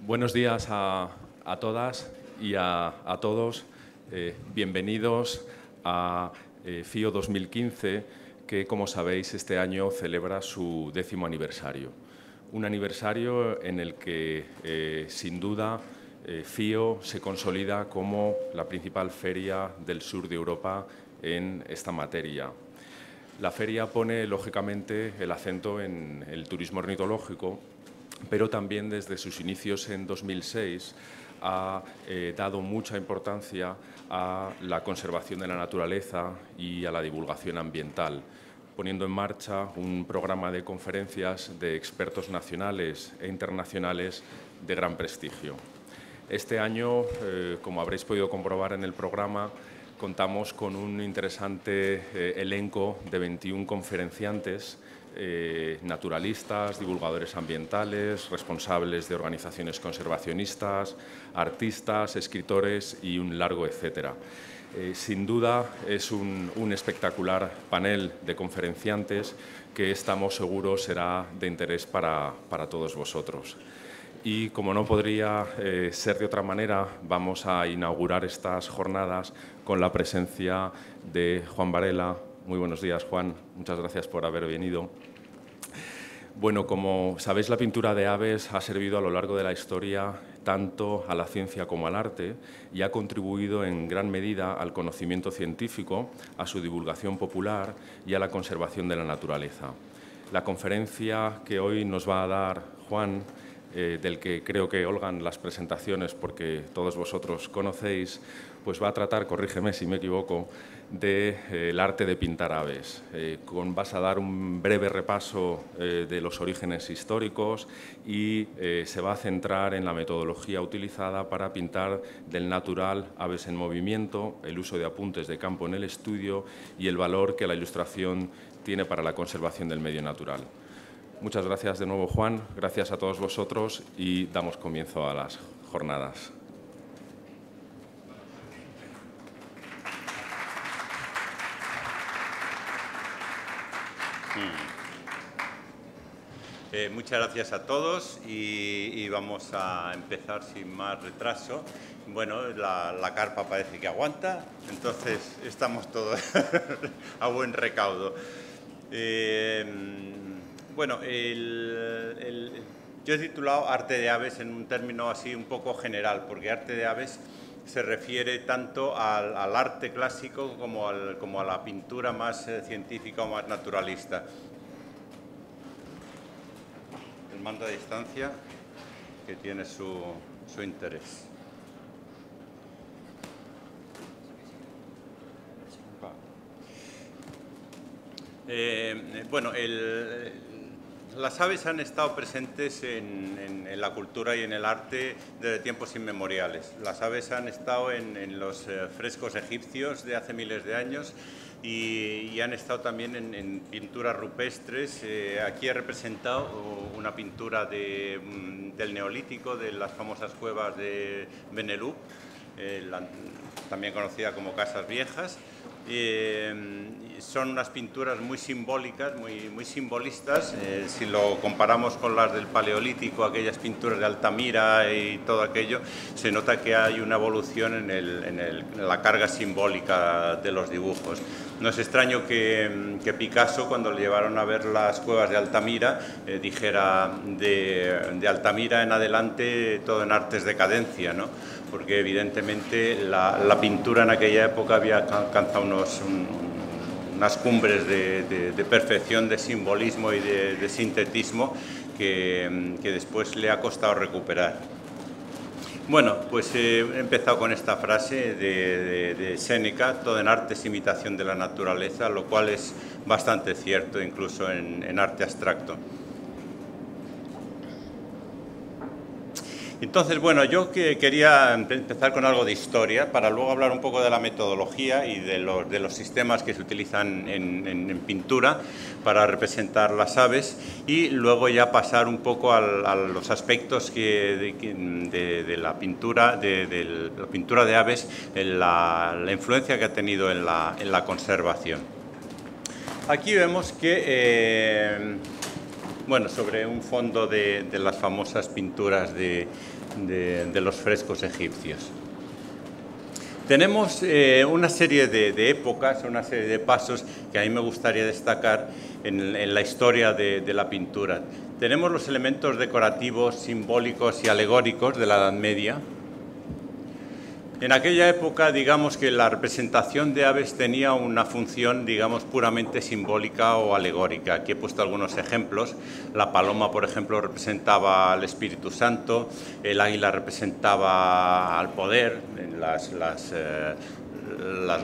Buenos días a todas y a todos. Bienvenidos a FIO 2015, que, como sabéis, este año celebra su 10º aniversario. Un aniversario en el que, sin duda, FIO se consolida como la principal feria del sur de Europa en esta materia. La feria pone, lógicamente, el acento en el turismo ornitológico, pero también desde sus inicios en 2006 ha dado mucha importancia a la conservación de la naturaleza y a la divulgación ambiental, poniendo en marcha un programa de conferencias de expertos nacionales e internacionales de gran prestigio. Este año, como habréis podido comprobar en el programa, contamos con un interesante elenco de 21 conferenciantes, naturalistas, divulgadores ambientales, responsables de organizaciones conservacionistas, artistas, escritores y un largo etcétera. Sin duda es un espectacular panel de conferenciantes que estamos seguros será de interés para todos vosotros. Y como no podría ser de otra manera, vamos a inaugurar estas jornadas con la presencia de Juan Varela. Muy buenos días, Juan. Muchas gracias por haber venido. Bueno, como sabéis, la pintura de aves ha servido a lo largo de la historia tanto a la ciencia como al arte y ha contribuido en gran medida al conocimiento científico, a su divulgación popular y a la conservación de la naturaleza. La conferencia que hoy nos va a dar Juan, del que creo que holgan las presentaciones porque todos vosotros conocéis, pues va a tratar, corrígeme si me equivoco, del arte de pintar aves. Vas a dar un breve repaso de los orígenes históricos y se va a centrar en la metodología utilizada para pintar del natural aves en movimiento, el uso de apuntes de campo en el estudio y el valor que la ilustración tiene para la conservación del medio natural. Muchas gracias de nuevo, Juan. Gracias a todos vosotros y damos comienzo a las jornadas. Muchas gracias a todos y vamos a empezar sin más retraso. Bueno, la carpa parece que aguanta, entonces estamos todos a buen recaudo. Bueno, yo he titulado Arte de aves en un término así un poco general, porque arte de aves se refiere tanto al arte clásico como a la pintura más científica o más naturalista. El mando a distancia, que tiene su interés. Bueno, las aves han estado presentes en la cultura y en el arte desde tiempos inmemoriales. Las aves han estado en los frescos egipcios de hace miles de años y han estado también en pinturas rupestres. Aquí he representado una pintura del Neolítico, de las famosas cuevas de Benelux, también conocida como Casas Viejas. Son unas pinturas muy simbólicas, muy simbolistas. Si lo comparamos con las del Paleolítico, aquellas pinturas de Altamira y todo aquello, se nota que hay una evolución en la carga simbólica de los dibujos. No es extraño que Picasso, cuando le llevaron a ver las cuevas de Altamira, dijera de Altamira en adelante todo en arte es decadencia, ¿no? Porque evidentemente la pintura en aquella época había alcanzado unas cumbres de perfección, de simbolismo y de sintetismo que después le ha costado recuperar. Bueno, pues he empezado con esta frase de Séneca: todo en arte es imitación de la naturaleza, lo cual es bastante cierto incluso en arte abstracto. Entonces, bueno, yo quería empezar con algo de historia para luego hablar un poco de la metodología y de los sistemas que se utilizan en pintura para representar las aves y luego ya pasar un poco a los aspectos de la pintura de aves, la influencia que ha tenido en la conservación. Aquí vemos que bueno, sobre un fondo de las famosas pinturas de los frescos egipcios. Tenemos una serie de épocas, una serie de pasos que a mí me gustaría destacar en la historia de la pintura. Tenemos los elementos decorativos, simbólicos y alegóricos de la Edad Media. En aquella época, digamos que la representación de aves tenía una función, digamos, puramente simbólica o alegórica. Aquí he puesto algunos ejemplos. La paloma, por ejemplo, representaba al Espíritu Santo, el águila representaba al poder. En las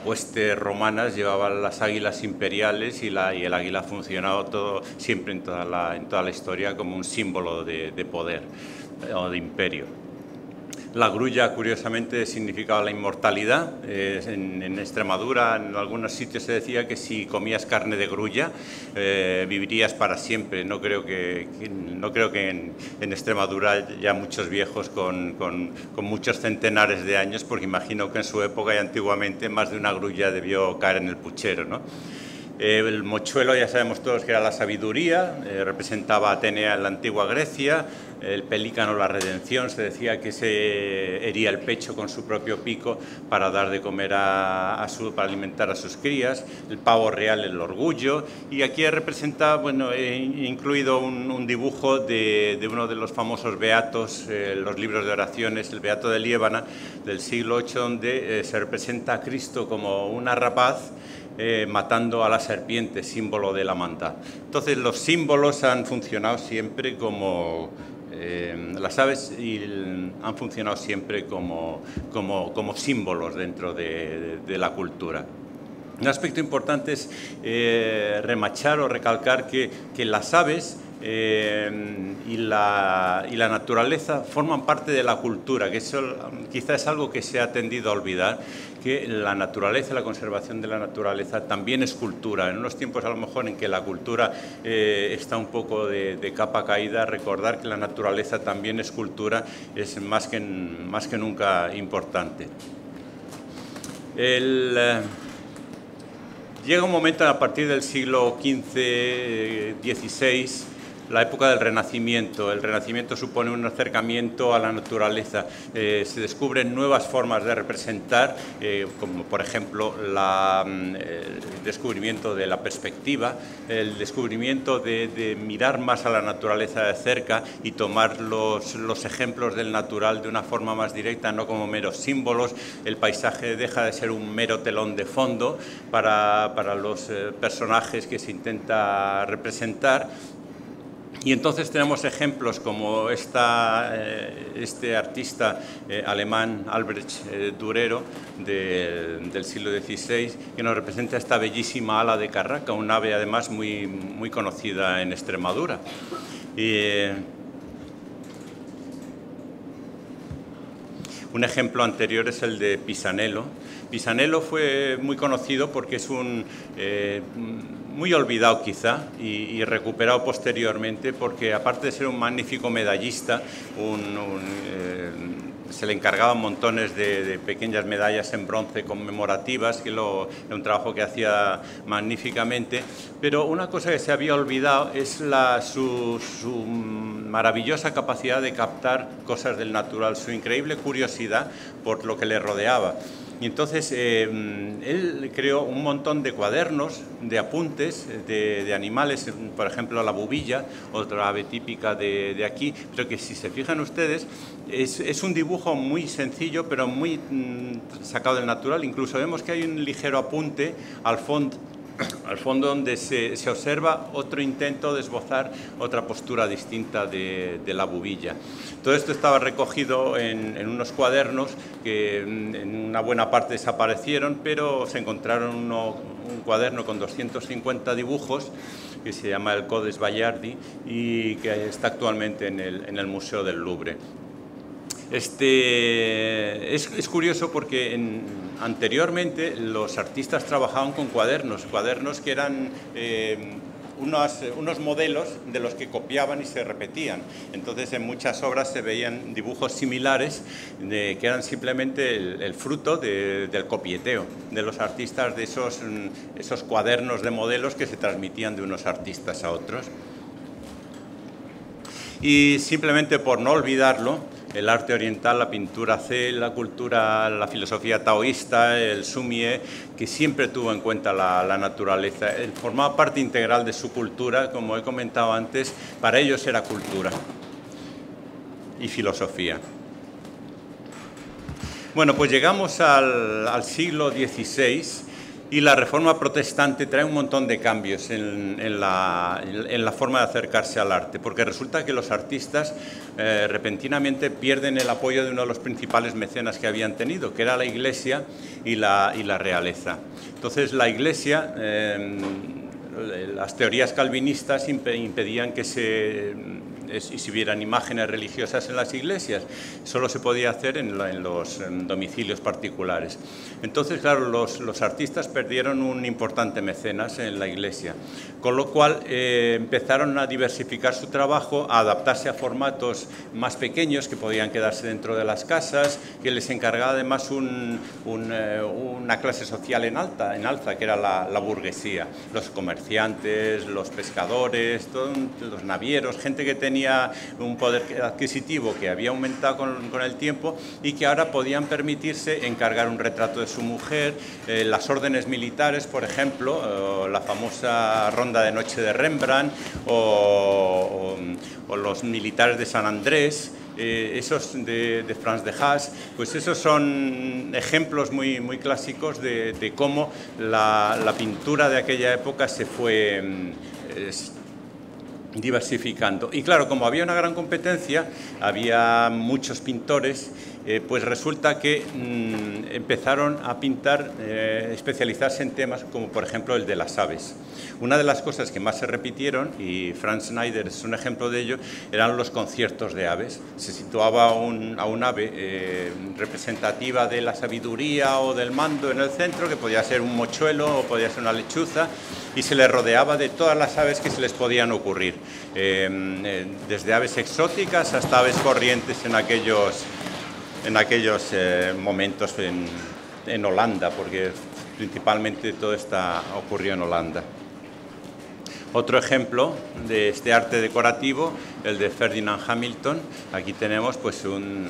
huestes romanas llevaban las águilas imperiales y el águila ha funcionado siempre en toda la historia como un símbolo de poder o de imperio. La grulla, curiosamente, significaba la inmortalidad. En Extremadura, en algunos sitios se decía que si comías carne de grulla, vivirías para siempre. No creo que en Extremadura haya muchos viejos con muchos centenares de años, porque imagino que en su época y antiguamente más de una grulla debió caer en el puchero, ¿no? El mochuelo, ya sabemos todos que era la sabiduría, representaba a Atenea en la antigua Grecia. El pelícano, la redención, se decía que se hería el pecho con su propio pico para dar de comer para alimentar a sus crías. El pavo real, el orgullo. Y aquí he representado, bueno, he incluido un dibujo de uno de los famosos beatos, los libros de oraciones, el Beato de Liébana, del siglo VIII, donde se representa a Cristo como una rapaz matando a la serpiente, símbolo de la maldad. Entonces, los símbolos han funcionado siempre como las aves han funcionado siempre como símbolos dentro de la cultura. Un aspecto importante es remachar o recalcar que las aves y la naturaleza forman parte de la cultura, que eso quizás es algo que se ha tendido a olvidar, que la naturaleza, la conservación de la naturaleza también es cultura. En unos tiempos a lo mejor en que la cultura está un poco de capa caída, recordar que la naturaleza también es cultura es más que nunca importante. Llega un momento a partir del siglo XV, XVI, la época del Renacimiento. El Renacimiento supone un acercamiento a la naturaleza. Se descubren nuevas formas de representar, como por ejemplo el descubrimiento de la perspectiva, el descubrimiento de mirar más a la naturaleza de cerca y tomar los ejemplos del natural de una forma más directa, no como meros símbolos. El paisaje deja de ser un mero telón de fondo para los personajes que se intenta representar. Y entonces tenemos ejemplos como este artista alemán, Albrecht Dürer, del siglo XVI, que nos representa esta bellísima ala de carraca, un ave además muy conocida en Extremadura. Un ejemplo anterior es el de Pisanello. Pisanello fue muy conocido porque es muy olvidado quizá y recuperado posteriormente, porque aparte de ser un magnífico medallista, se le encargaban montones de pequeñas medallas en bronce conmemorativas, que era un trabajo que hacía magníficamente, pero una cosa que se había olvidado es su maravillosa capacidad de captar cosas del natural, su increíble curiosidad por lo que le rodeaba. Y entonces él creó un montón de cuadernos, de apuntes de animales, por ejemplo la bubilla, otra ave típica de aquí, pero que si se fijan ustedes es un dibujo muy sencillo pero muy sacado del natural. Incluso vemos que hay un ligero apunte al fondo donde se observa otro intento de esbozar otra postura distinta de la bubilla. Todo esto estaba recogido en unos cuadernos que en una buena parte desaparecieron, pero se encontraron un cuaderno con 250 dibujos que se llama el Codes Bayardi y que está actualmente en el Museo del Louvre. Es curioso porque anteriormente los artistas trabajaban con cuadernos que eran unos modelos de los que copiaban y se repetían. Entonces en muchas obras se veían dibujos similares que eran simplemente el fruto del copieteo de los artistas, de esos cuadernos de modelos que se transmitían de unos artistas a otros. Y simplemente por no olvidarlo, el arte oriental, la pintura Zen, la cultura, la filosofía taoísta, el Sumie, que siempre tuvo en cuenta la naturaleza, formaba parte integral de su cultura, como he comentado antes, para ellos era cultura y filosofía. Bueno, pues llegamos al siglo XVI y la Reforma Protestante trae un montón de cambios en la forma de acercarse al arte, porque resulta que los artistas repentinamente pierden el apoyo de uno de los principales mecenas que habían tenido, que era la Iglesia y la realeza. Entonces la Iglesia, las teorías calvinistas impedían que se exhibieran imágenes religiosas en las iglesias. Solo se podía hacer en los domicilios particulares. Entonces, claro, los artistas perdieron un importante mecenas en la iglesia, con lo cual empezaron a diversificar su trabajo, a adaptarse a formatos más pequeños que podían quedarse dentro de las casas, que les encargaba además una clase social en alza, que era la burguesía, los comerciantes, los pescadores, todos los navieros, gente que tenía un poder adquisitivo que había aumentado con el tiempo y que ahora podían permitirse encargar un retrato de su mujer, las órdenes militares, por ejemplo, la famosa Ronda de Noche de Rembrandt o los militares de San Andrés, esos de Franz de Haas, pues esos son ejemplos muy clásicos de cómo la pintura de aquella época se fue diversificando. Y claro, como había una gran competencia, había muchos pintores, pues resulta que empezaron a pintar, especializarse en temas como por ejemplo el de las aves. Una de las cosas que más se repitieron, y Franz Schneider es un ejemplo de ello, eran los conciertos de aves. Se situaba a un ave representativa de la sabiduría o del mando en el centro, que podía ser un mochuelo o podía ser una lechuza, y se le rodeaba de todas las aves que se les podían ocurrir, desde aves exóticas hasta aves corrientes en aquellos momentos en Holanda, porque principalmente todo ocurrió en Holanda. Otro ejemplo de este arte decorativo, el de Ferdinand Hamilton. Aquí tenemos pues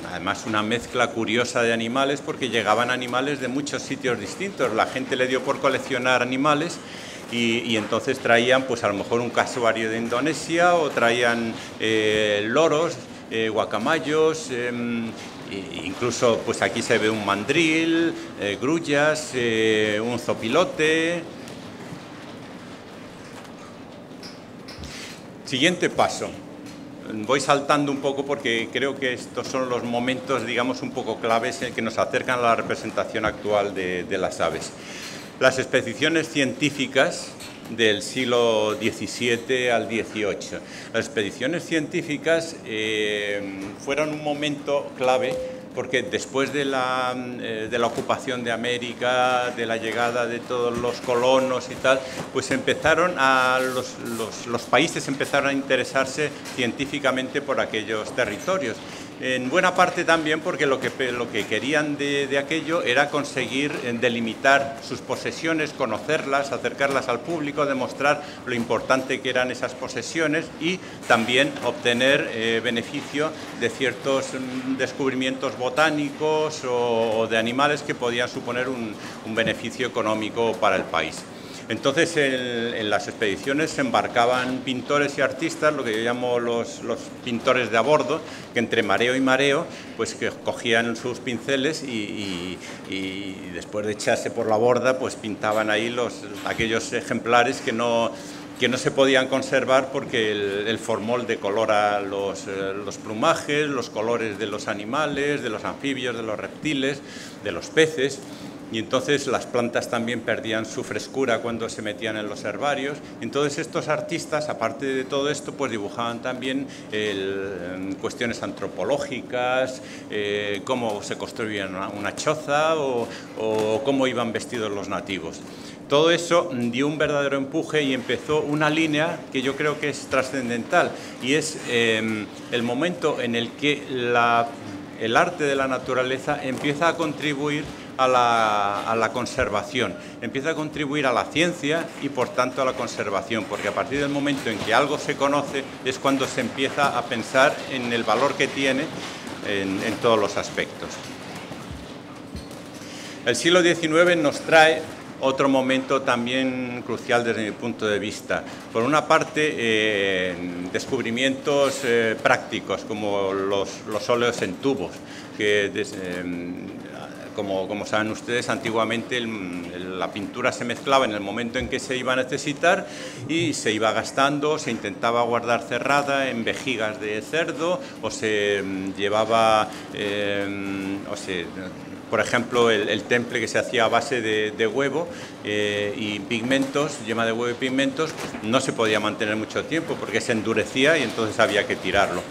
además una mezcla curiosa de animales, porque llegaban animales de muchos sitios distintos. La gente le dio por coleccionar animales y entonces traían pues a lo mejor un casuario de Indonesia o traían loros, guacamayos, incluso pues aquí se ve un mandril, grullas, un zopilote. Siguiente paso. Voy saltando un poco porque creo que estos son los momentos, digamos, un poco claves que nos acercan a la representación actual de las aves. Las expediciones científicas del siglo XVII al XVIII. Las expediciones científicas fueron un momento clave porque después de la ocupación de América, de la llegada de todos los colonos y tal, pues los países empezaron a interesarse científicamente por aquellos territorios. En buena parte también porque lo que querían de aquello era conseguir delimitar sus posesiones, conocerlas, acercarlas al público, demostrar lo importante que eran esas posesiones y también obtener beneficio de ciertos descubrimientos botánicos o de animales que podían suponer un beneficio económico para el país. Entonces, en las expediciones se embarcaban pintores y artistas, lo que yo llamo los pintores de a bordo, que entre mareo y mareo, pues que cogían sus pinceles y después de echarse por la borda, pues pintaban ahí aquellos ejemplares que no se podían conservar porque el formol decolora los plumajes, los colores de los animales, de los anfibios, de los reptiles, de los peces. Y entonces las plantas también perdían su frescura cuando se metían en los herbarios. Entonces estos artistas, aparte de todo esto, pues dibujaban también cuestiones antropológicas, cómo se construía una choza o cómo iban vestidos los nativos. Todo eso dio un verdadero empuje y empezó una línea que yo creo que es trascendental y es el momento en el que el arte de la naturaleza empieza a contribuir a la conservación, empieza a contribuir a la ciencia y por tanto a la conservación, porque a partir del momento en que algo se conoce es cuando se empieza a pensar en el valor que tiene en todos los aspectos. El siglo XIX nos trae otro momento también crucial desde mi punto de vista. Por una parte, descubrimientos prácticos como los óleos en tubos, que como saben ustedes, antiguamente la pintura se mezclaba en el momento en que se iba a necesitar y se iba gastando, se intentaba guardar cerrada en vejigas de cerdo o se llevaba, por ejemplo, el temple que se hacía a base de huevo y pigmentos, yema de huevo y pigmentos, no se podía mantener mucho tiempo porque se endurecía y entonces había que tirarlo.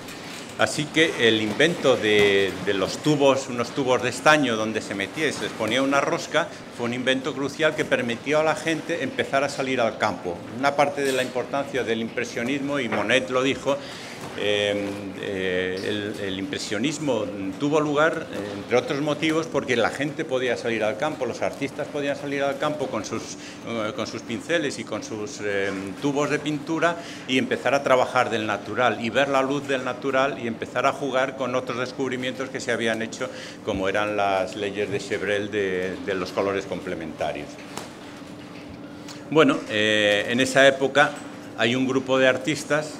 Así que el invento de los tubos, unos tubos de estaño donde se metía y se les ponía una rosca, fue un invento crucial que permitió a la gente empezar a salir al campo. Una parte de la importancia del impresionismo, y Monet lo dijo, el impresionismo tuvo lugar, entre otros motivos, porque la gente podía salir al campo, los artistas podían salir al campo con sus pinceles y con sus tubos de pintura y empezar a trabajar del natural y ver la luz del natural y empezar a jugar con otros descubrimientos que se habían hecho, como eran las leyes de Chevreul de los colores complementarios. Bueno, en esa época hay un grupo de artistas,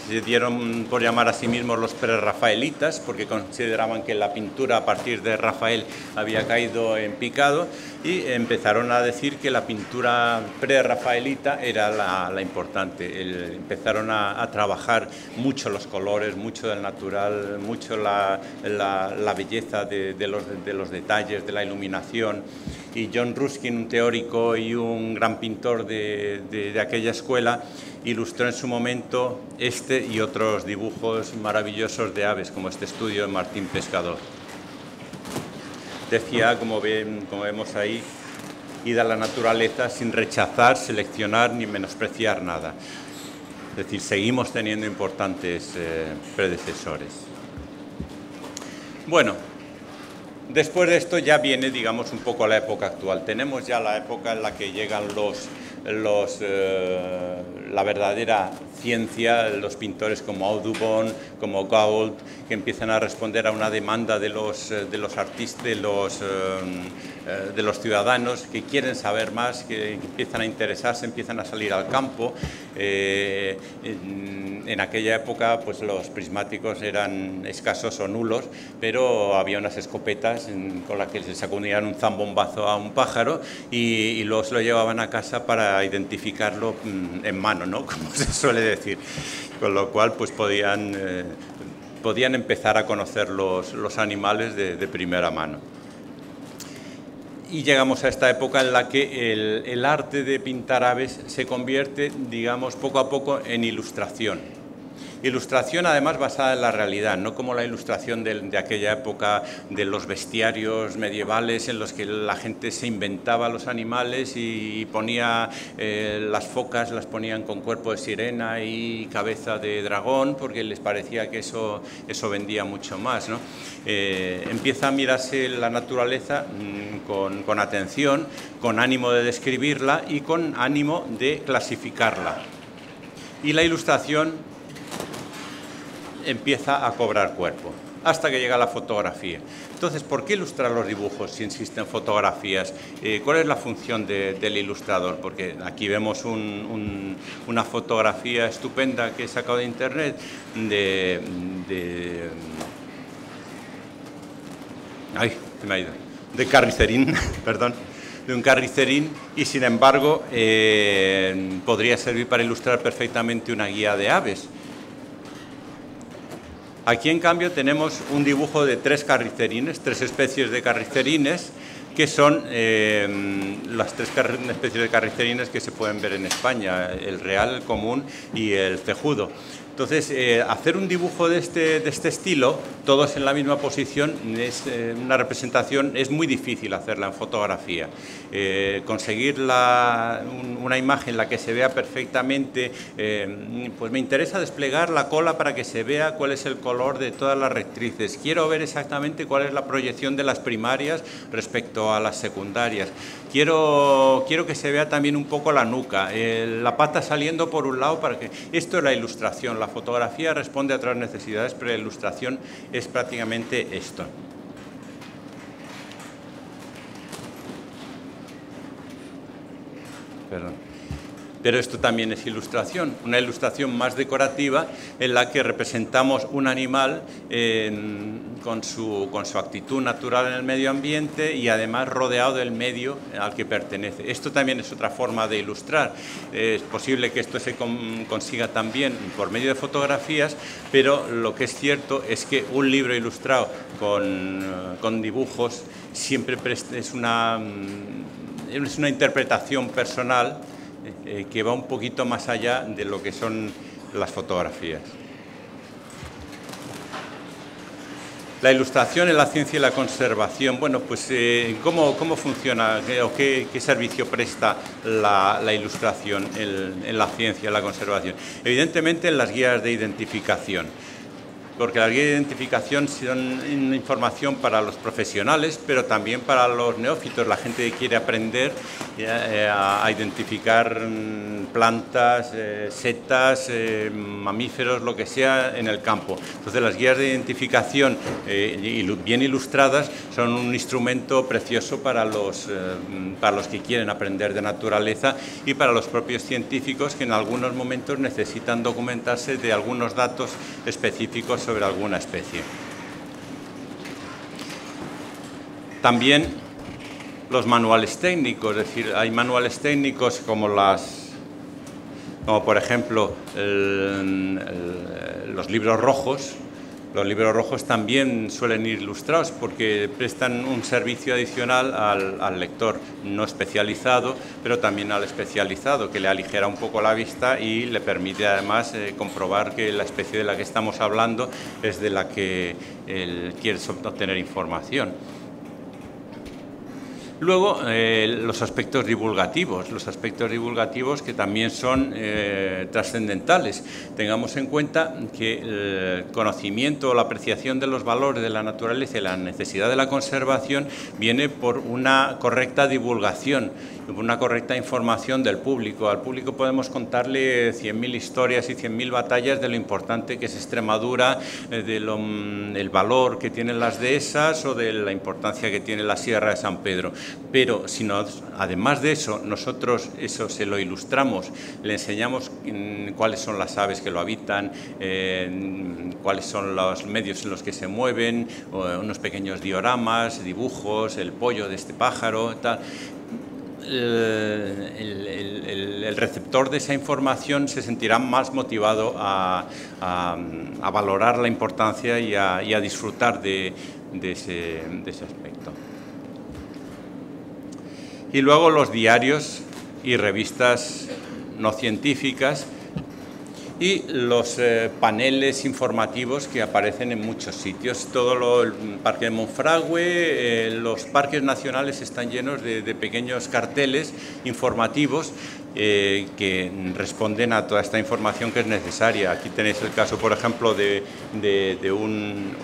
se dieron por llamar a sí mismos los prerrafaelitas, porque consideraban que la pintura a partir de Rafael había caído en picado, y empezaron a decir que la pintura prerrafaelita era la importante. Empezaron a trabajar mucho los colores, mucho del natural, mucho la belleza de los detalles, de la iluminación. Y John Ruskin, un teórico y un gran pintor de aquella escuela, ilustró en su momento este y otros dibujos maravillosos de aves, como este estudio de Martín Pescador. Decía, como vemos ahí, id a la naturaleza sin rechazar, seleccionar ni menospreciar nada. Es decir, seguimos teniendo importantes predecesores. Bueno, después de esto ya viene, digamos, un poco la época actual. Tenemos ya la época en la que llegan la verdadera ciencia, los pintores como Audubon, como Gault, que empiezan a responder a una demanda de los artistas, de los ciudadanos que quieren saber más, que empiezan a interesarse, empiezan a salir al campo. En aquella época pues los prismáticos eran escasos o nulos, pero había unas escopetas con las que se sacudían un zambombazo a un pájaro y luego se lo llevaban a casa para identificarlo en mano, ¿no? Como se suele decir. Con lo cual pues podían empezar a conocer los animales de primera mano. Y llegamos a esta época en la que el arte de pintar aves se convierte, digamos, poco a poco en ilustración. Ilustración además basada en la realidad, no como la ilustración de aquella época de los bestiarios medievales en los que la gente se inventaba los animales y ponía las focas, las ponían con cuerpo de sirena y cabeza de dragón porque les parecía que eso vendía mucho más, ¿no? Empieza a mirarse la naturaleza con atención, con ánimo de describirla y con ánimo de clasificarla. Y la ilustración empieza a cobrar cuerpo, hasta que llega la fotografía. Entonces, ¿por qué ilustrar los dibujos si existen fotografías? ¿Cuál es la función del ilustrador? Porque aquí vemos una fotografía estupenda que he sacado de internet de carnicerín, perdón, de un carnicerín, y sin embargo podría servir para ilustrar perfectamente una guía de aves. Aquí, en cambio, tenemos un dibujo de tres especies de carnicerines, que son las tres especies de carnicerines que se pueden ver en España, el real, el común y el cejudo. Entonces, hacer un dibujo de este estilo, todos en la misma posición, es una representación, es muy difícil hacerla en fotografía. Conseguir una imagen en la que se vea perfectamente, pues me interesa desplegar la cola para que se vea cuál es el color de todas las rectrices. Quiero ver exactamente cuál es la proyección de las primarias respecto a las secundarias. Quiero que se vea también un poco la nuca, la pata saliendo por un lado para que... Esto es la ilustración. La fotografía responde a otras necesidades, pero la ilustración es prácticamente esto. Perdón. Pero esto también es ilustración, una ilustración más decorativa en la que representamos un animal con su actitud natural en el medio ambiente y además rodeado del medio al que pertenece. Esto también es otra forma de ilustrar. Es posible que esto se consiga también por medio de fotografías, pero lo que es cierto es que un libro ilustrado con dibujos siempre es una interpretación personal que va un poquito más allá de lo que son las fotografías. La ilustración en la ciencia y la conservación. Bueno, pues ¿cómo funciona o qué servicio presta la ilustración en la ciencia y la conservación? Evidentemente en las guías de identificación, porque las guías de identificación son información para los profesionales, pero también para los neófitos, la gente que quiere aprender a identificar plantas, setas, mamíferos, lo que sea en el campo. Entonces las guías de identificación bien ilustradas son un instrumento precioso para los que quieren aprender de naturaleza y para los propios científicos que en algunos momentos necesitan documentarse de algunos datos específicos sobre alguna especie. También los manuales técnicos, es decir, hay manuales técnicos como por ejemplo los libros rojos. Los libros rojos también suelen ir ilustrados porque prestan un servicio adicional al lector no especializado, pero también al especializado, que le aligera un poco la vista y le permite además comprobar que la especie de la que estamos hablando es de la que él quiere obtener información. Luego, los aspectos divulgativos que también son trascendentales. Tengamos en cuenta que el conocimiento o la apreciación de los valores de la naturaleza y la necesidad de la conservación viene por una correcta divulgación, una correcta información del público. Al público podemos contarle 100.000 historias y 100.000 batallas de lo importante que es Extremadura, del valor que tienen las dehesas o de la importancia que tiene la Sierra de San Pedro. Pero si además de eso, nosotros eso se lo ilustramos, le enseñamos cuáles son las aves que lo habitan, cuáles son los medios en los que se mueven, unos pequeños dioramas, dibujos, el pollo de este pájaro, tal. El receptor de esa información se sentirá más motivado a valorar la importancia y a disfrutar de ese aspecto. Y luego los diarios y revistas no científicas y los paneles informativos que aparecen en muchos sitios. Todo el Parque de Monfragüe, los parques nacionales están llenos de pequeños carteles informativos que responden a toda esta información que es necesaria. Aquí tenéis el caso, por ejemplo, de un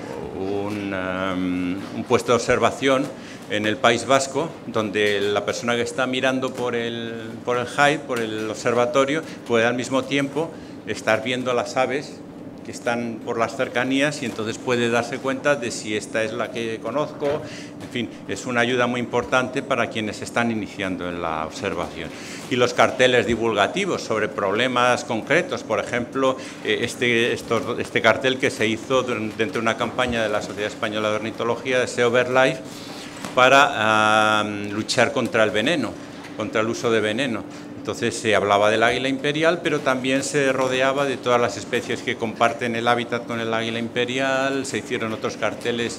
puesto de observación en el País Vasco, donde la persona que está mirando por el HAID, por el observatorio, puede al mismo tiempo estar viendo las aves que están por las cercanías y entonces puede darse cuenta de si esta es la que conozco. En fin, es una ayuda muy importante para quienes están iniciando en la observación. Y los carteles divulgativos sobre problemas concretos, por ejemplo, este cartel que se hizo dentro de una campaña de la Sociedad Española de Ornitología, de SEO BirdLife, para luchar contra el veneno, contra el uso de veneno. Entonces se hablaba del águila imperial, pero también se rodeaba de todas las especies que comparten el hábitat con el águila imperial. Se hicieron otros carteles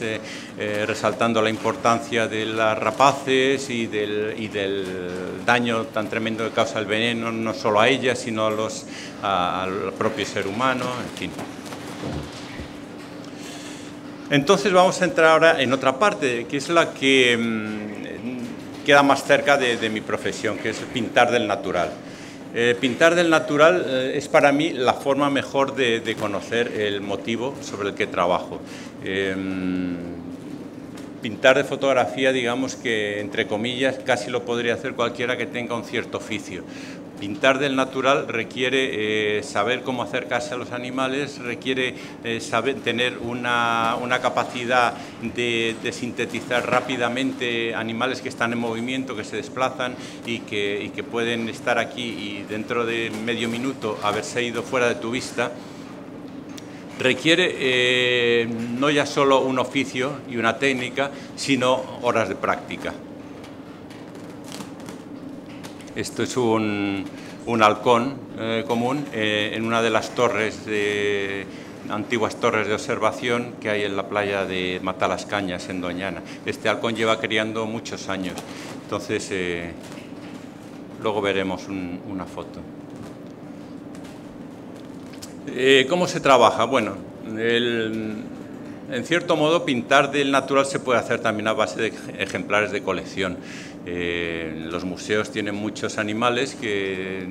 resaltando la importancia de las rapaces y del daño tan tremendo que causa el veneno, no solo a ellas, sino al propio ser humano, en fin. Entonces vamos a entrar ahora en otra parte, que es la que queda más cerca de mi profesión, que es pintar del natural. Pintar del natural es para mí la forma mejor de conocer el motivo sobre el que trabajo. Pintar de fotografía, digamos que, entre comillas, casi lo podría hacer cualquiera que tenga un cierto oficio. Pintar del natural requiere saber cómo acercarse a los animales, requiere tener una capacidad de sintetizar rápidamente animales que están en movimiento, que se desplazan y que pueden estar aquí y dentro de medio minuto haberse ido fuera de tu vista. Requiere no ya solo un oficio y una técnica, sino horas de práctica. Esto es un halcón común en una de las antiguas torres de observación que hay en la playa de Matalascañas, en Doñana. Este halcón lleva criando muchos años, entonces luego veremos una foto. ¿Cómo se trabaja? Bueno, en cierto modo pintar del natural se puede hacer también a base de ejemplares de colección. Los museos tienen muchos animales que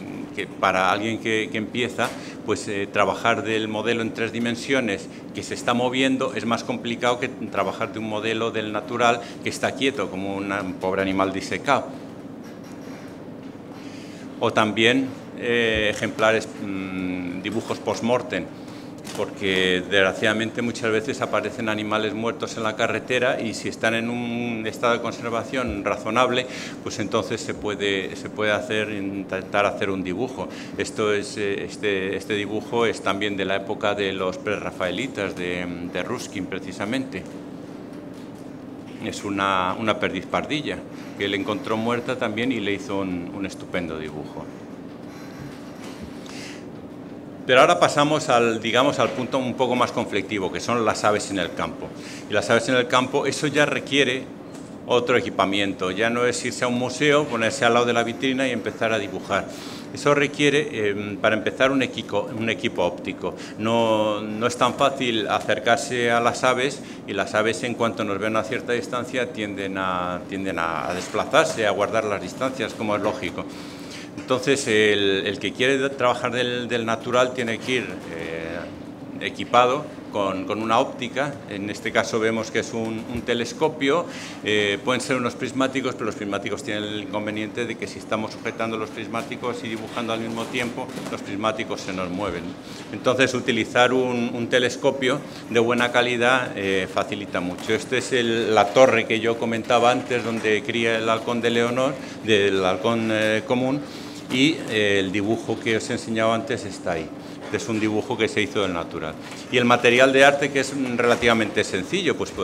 para alguien que empieza, pues trabajar del modelo en 3 dimensiones que se está moviendo es más complicado que trabajar de un modelo del natural que está quieto, como un pobre animal disecado. O también ejemplares, dibujos post-mortem, porque desgraciadamente muchas veces aparecen animales muertos en la carretera y si están en un estado de conservación razonable, pues entonces se puede intentar hacer un dibujo. Este dibujo es también de la época de los prerrafaelitas, de Ruskin precisamente. Es una perdiz pardilla que él encontró muerta también y le hizo un estupendo dibujo. Pero ahora pasamos al punto un poco más conflictivo, que son las aves en el campo. Y las aves en el campo, eso ya requiere otro equipamiento. Ya no es irse a un museo, ponerse al lado de la vitrina y empezar a dibujar. Eso requiere, para empezar, un equipo óptico. No es tan fácil acercarse a las aves, y las aves, en cuanto nos ven a cierta distancia, tienden a desplazarse, a guardar las distancias, como es lógico. Entonces, el que quiere trabajar del natural tiene que ir equipado con una óptica. En este caso vemos que es un telescopio. Pueden ser unos prismáticos, pero los prismáticos tienen el inconveniente de que si estamos sujetando los prismáticos y dibujando al mismo tiempo, los prismáticos se nos mueven. Entonces, utilizar un telescopio de buena calidad facilita mucho. Esta es la torre que yo comentaba antes, donde cría el halcón de Leonor, del halcón común, y el dibujo que os he enseñado antes está ahí. Es un dibujo que se hizo del natural. Y el material de arte, que es relativamente sencillo, pues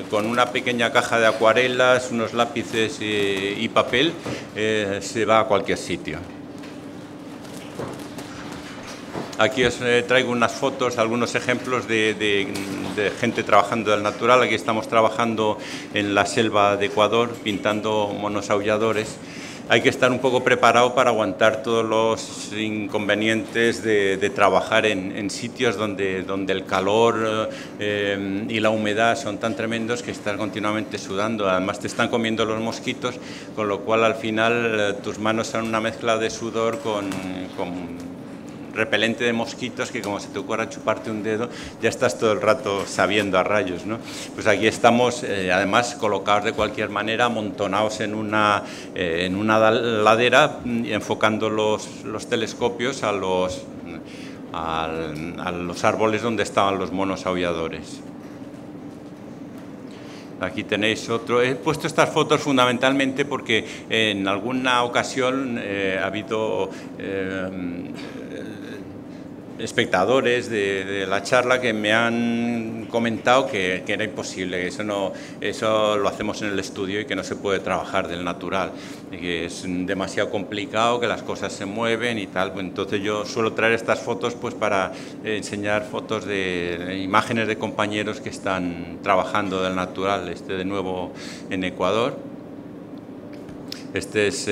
con una pequeña caja de acuarelas, unos lápices y papel, se va a cualquier sitio. Aquí os traigo unas fotos, algunos ejemplos de gente trabajando del natural. Aquí estamos trabajando en la selva de Ecuador, pintando monos aulladores. Hay que estar un poco preparado para aguantar todos los inconvenientes de trabajar en sitios donde el calor y la humedad son tan tremendos que estás continuamente sudando. Además te están comiendo los mosquitos, con lo cual al final tus manos son una mezcla de sudor con repelente de mosquitos, que como se te ocurra chuparte un dedo, ya estás todo el rato sabiendo a rayos, ¿no? Pues aquí estamos, además, colocados de cualquier manera, amontonados en una ladera, enfocando los telescopios a los árboles donde estaban los monos aulladores. Aquí tenéis otro. He puesto estas fotos fundamentalmente porque en alguna ocasión ha habido espectadores de la charla que me han comentado que era imposible, que eso lo hacemos en el estudio y que no se puede trabajar del natural, y que es demasiado complicado, que las cosas se mueven y tal. Entonces yo suelo traer estas fotos pues para enseñar fotos de imágenes de compañeros que están trabajando del natural. De nuevo en Ecuador. Este es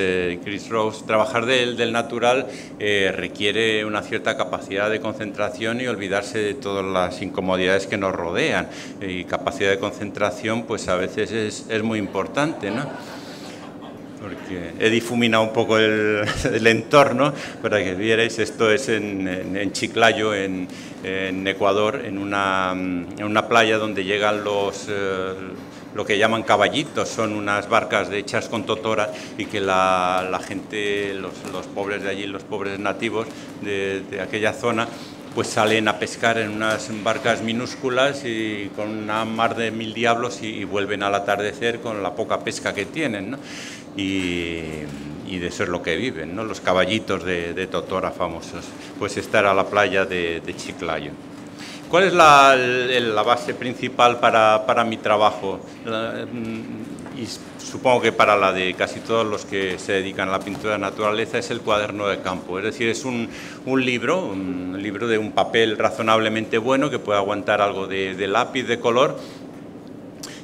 Chris Rose. Trabajar del natural requiere una cierta capacidad de concentración y olvidarse de todas las incomodidades que nos rodean. Y capacidad de concentración, pues a veces es muy importante, ¿no? Porque he difuminado un poco el entorno para que vierais. Esto es en Chiclayo, en Ecuador, en una playa donde llegan lo que llaman caballitos, son unas barcas hechas con totora y que la gente, los pobres de allí, los pobres nativos de aquella zona, pues salen a pescar en unas barcas minúsculas y con una mar de mil diablos y vuelven al atardecer con la poca pesca que tienen, ¿no? Y de eso es lo que viven, ¿no? Los caballitos de totora famosos. Pues esta era la playa de Chiclayo. ¿Cuál es la base principal para mi trabajo? Y supongo que para la de casi todos los que se dedican a la pintura de naturaleza, es el cuaderno de campo. Es decir, es un libro de un papel razonablemente bueno que puede aguantar algo de lápiz de color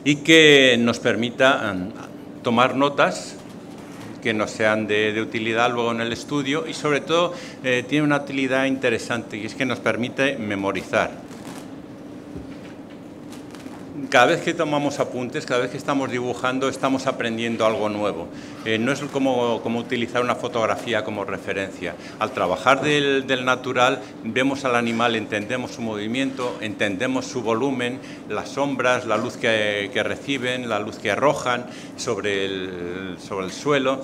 y que nos permita tomar notas que nos sean de utilidad luego en el estudio, y sobre todo tiene una utilidad interesante, y es que nos permite memorizar. Cada vez que tomamos apuntes, cada vez que estamos dibujando, estamos aprendiendo algo nuevo. No es como utilizar una fotografía como referencia. Al trabajar del natural, vemos al animal, entendemos su movimiento, entendemos su volumen, las sombras, la luz que reciben, la luz que arrojan sobre el suelo,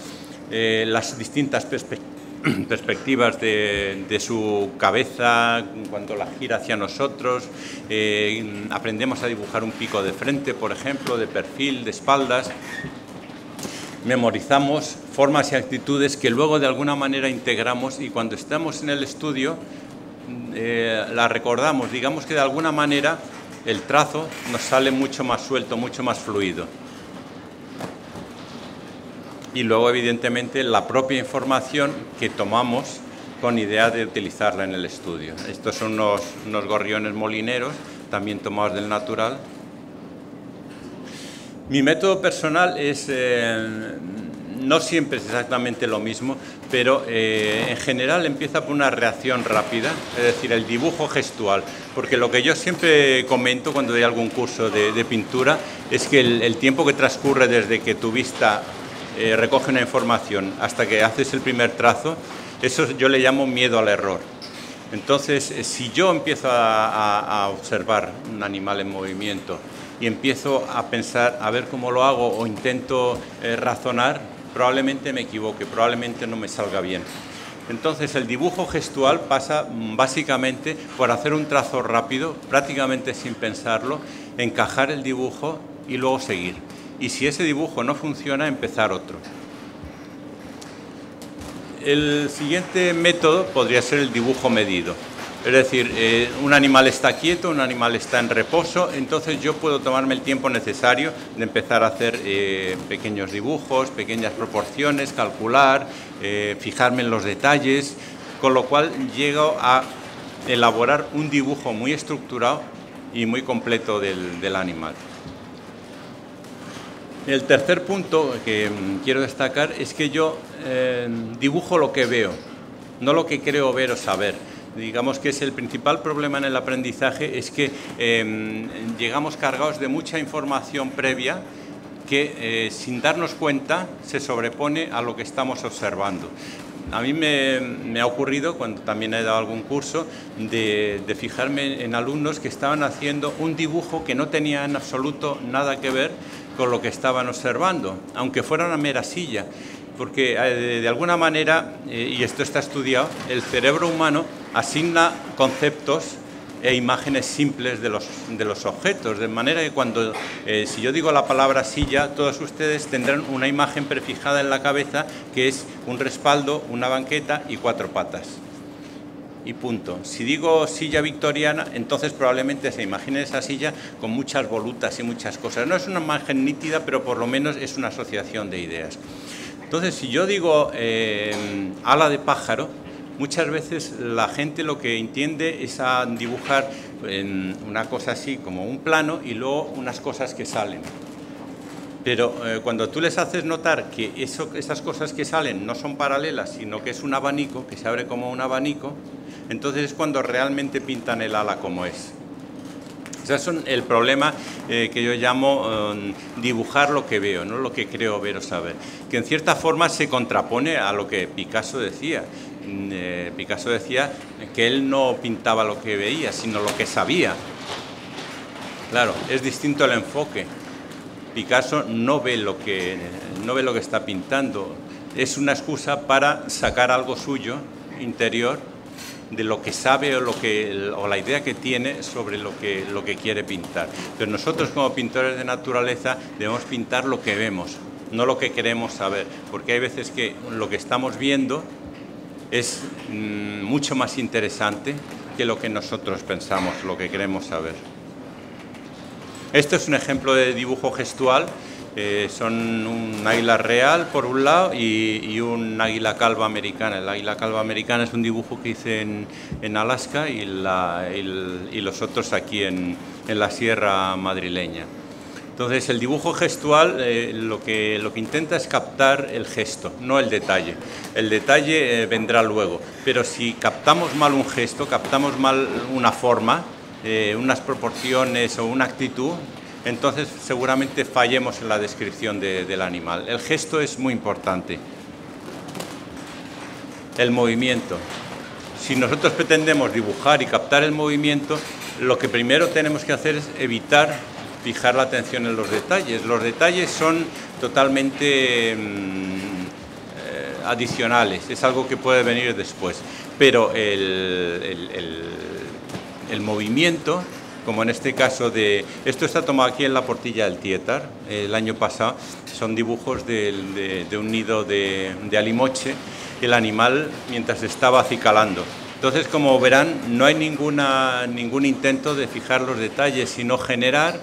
las distintas perspectivas de su cabeza cuando la gira hacia nosotros. Aprendemos a dibujar un pico de frente, por ejemplo, de perfil, de espaldas. Memorizamos formas y actitudes que luego de alguna manera integramos, y cuando estamos en el estudio las recordamos. Digamos que de alguna manera el trazo nos sale mucho más suelto, mucho más fluido. Y luego, evidentemente, la propia información que tomamos con idea de utilizarla en el estudio. Estos son unos gorriones molineros, también tomados del natural. Mi método personal es, no siempre es exactamente lo mismo, pero en general empieza por una reacción rápida, es decir, el dibujo gestual. Porque lo que yo siempre comento cuando doy algún curso de pintura es que el tiempo que transcurre desde que tu vista recoge una información hasta que haces el primer trazo, eso yo le llamo miedo al error. Entonces, si yo empiezo a observar un animal en movimiento y empiezo a pensar a ver cómo lo hago, o intento razonar, probablemente me equivoque, probablemente no me salga bien. Entonces, el dibujo gestual pasa básicamente por hacer un trazo rápido, prácticamente sin pensarlo, encajar el dibujo y luego seguir. Y si ese dibujo no funciona, empezar otro. El siguiente método podría ser el dibujo medido. Es decir, un animal está quieto, un animal está en reposo, entonces yo puedo tomarme el tiempo necesario de empezar a hacer pequeños dibujos, pequeñas proporciones, calcular, fijarme en los detalles, con lo cual llego a elaborar un dibujo muy estructurado y muy completo del animal. El tercer punto que quiero destacar es que yo dibujo lo que veo, no lo que creo ver o saber. Digamos que es el principal problema en el aprendizaje, es que llegamos cargados de mucha información previa que sin darnos cuenta se sobrepone a lo que estamos observando. A mí me ha ocurrido, cuando también he dado algún curso, de fijarme en alumnos que estaban haciendo un dibujo que no tenía en absoluto nada que ver con lo que estaban observando, aunque fuera una mera silla, porque de alguna manera, y esto está estudiado, el cerebro humano asigna conceptos e imágenes simples de los objetos, de manera que cuando, si yo digo la palabra silla, todos ustedes tendrán una imagen prefijada en la cabeza, que es un respaldo, una banqueta y 4 patas. y punto. Si digo silla victoriana, entonces probablemente se imaginen esa silla con muchas volutas y muchas cosas. No es una imagen nítida, pero por lo menos es una asociación de ideas. Entonces, si yo digo ala de pájaro, muchas veces la gente lo que entiende es a dibujar una cosa así como un plano y luego unas cosas que salen. Pero cuando tú les haces notar que esas cosas que salen no son paralelas, sino que es un abanico, que se abre como un abanico, entonces es cuando realmente pintan el ala como es. Ese es el problema que yo llamo dibujar lo que veo, no lo que creo ver o saber, que en cierta forma se contrapone a lo que Picasso decía. Picasso decía que él no pintaba lo que veía, sino lo que sabía. Claro, es distinto el enfoque. Picasso no ve lo que está pintando, es una excusa para sacar algo suyo, interior, de lo que sabe o la idea que tiene sobre lo que quiere pintar. Pero nosotros como pintores de naturaleza debemos pintar lo que vemos, no lo que queremos saber, porque hay veces que lo que estamos viendo es mucho más interesante que lo que nosotros pensamos, lo que queremos saber. Esto es un ejemplo de dibujo gestual, son un águila real por un lado y un águila calva americana. El águila calva americana es un dibujo que hice en Alaska y los otros aquí en la sierra madrileña. Entonces el dibujo gestual lo que intenta es captar el gesto, no el detalle. El detalle vendrá luego, pero si captamos mal un gesto, captamos mal una forma, unas proporciones o una actitud, entonces seguramente fallemos en la descripción del animal. El gesto es muy importante. El movimiento. Si nosotros pretendemos dibujar y captar el movimiento, lo que primero tenemos que hacer es evitar fijar la atención en los detalles. Los detalles son totalmente adicionales, es algo que puede venir después, pero el movimiento, como en este caso esto está tomado aquí en la Portilla del Tietar, el año pasado, son dibujos de un nido de alimoche, el animal mientras estaba acicalando. Entonces, como verán, no hay ningún intento de fijar los detalles, sino generar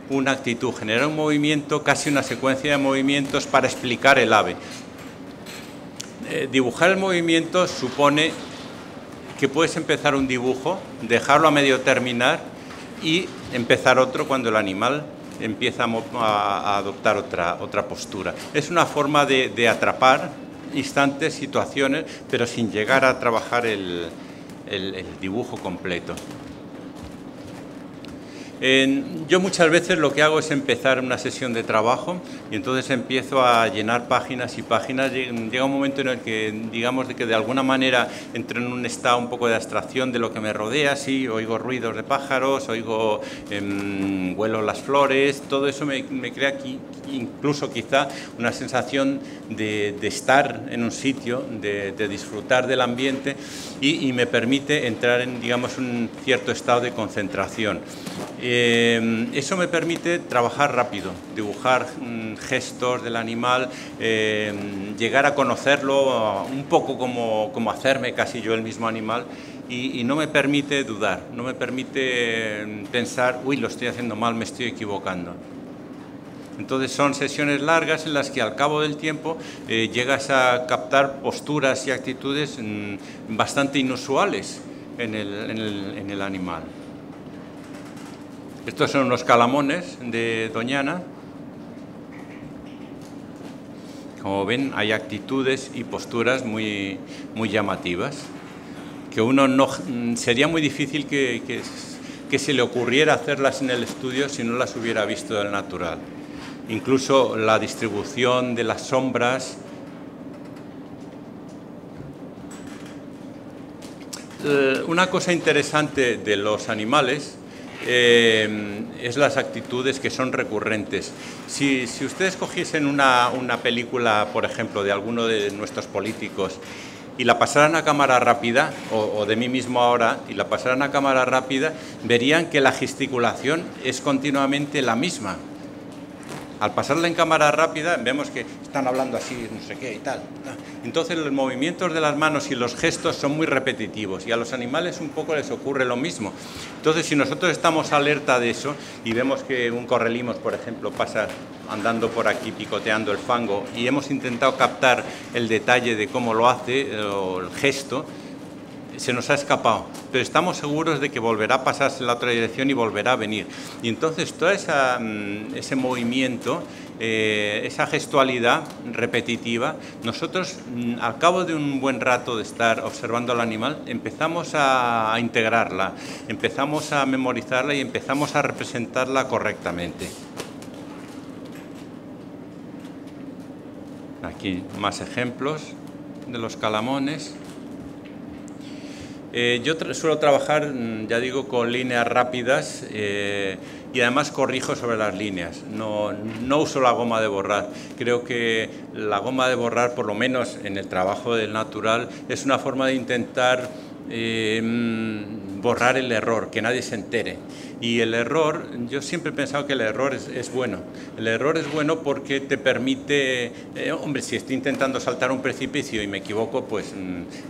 una actitud, generar un movimiento, casi una secuencia de movimientos para explicar el ave. Dibujar el movimiento supone que puedes empezar un dibujo, dejarlo a medio terminar y empezar otro cuando el animal empieza a adoptar otra postura. Es una forma de atrapar instantes, situaciones, pero sin llegar a trabajar el dibujo completo. Yo muchas veces lo que hago es empezar una sesión de trabajo y entonces empiezo a llenar páginas y páginas. Llega un momento en el que, digamos, que de alguna manera entro en un estado un poco de abstracción de lo que me rodea, sí, oigo ruidos de pájaros, oigo huelo las flores, todo eso me crea aquí, incluso quizá una sensación de estar en un sitio, de disfrutar del ambiente y me permite entrar en, digamos, un cierto estado de concentración. Eso me permite trabajar rápido, dibujar gestos del animal, llegar a conocerlo un poco como hacerme casi yo el mismo animal y no me permite dudar, no me permite pensar, uy, lo estoy haciendo mal, me estoy equivocando. Entonces son sesiones largas en las que al cabo del tiempo llegas a captar posturas y actitudes bastante inusuales en el animal. Estos son unos calamones de Doñana. Como ven, hay actitudes y posturas muy llamativas, que sería muy difícil que se le ocurriera hacerlas en el estudio si no las hubiera visto del natural. Incluso la distribución de las sombras. Una cosa interesante de los animales es las actitudes que son recurrentes. Si ustedes cogiesen una película, por ejemplo, de alguno de nuestros políticos y la pasaran a cámara rápida, o de mí mismo ahora, y la pasaran a cámara rápida, verían que la gesticulación es continuamente la misma. Al pasarla en cámara rápida vemos que están hablando así, no sé qué y tal. Entonces los movimientos de las manos y los gestos son muy repetitivos y a los animales un poco les ocurre lo mismo. Entonces si nosotros estamos alerta de eso y vemos que un correlimos, por ejemplo, pasa andando por aquí picoteando el fango y hemos intentado captar el detalle de cómo lo hace o el gesto, se nos ha escapado, pero estamos seguros de que volverá a pasarse en la otra dirección y volverá a venir. Y entonces todo ese movimiento, esa gestualidad repetitiva, nosotros al cabo de un buen rato de estar observando al animal, empezamos a integrarla, empezamos a memorizarla y empezamos a representarla correctamente. Aquí más ejemplos de los calamones. Yo suelo trabajar, ya digo, con líneas rápidas y además corrijo sobre las líneas. No uso la goma de borrar. Creo que la goma de borrar, por lo menos en el trabajo del natural, es una forma de intentar borrar el error, que nadie se entere. Y el error, yo siempre he pensado que el error es bueno. El error es bueno porque te permite, hombre, si estoy intentando saltar un precipicio y me equivoco, pues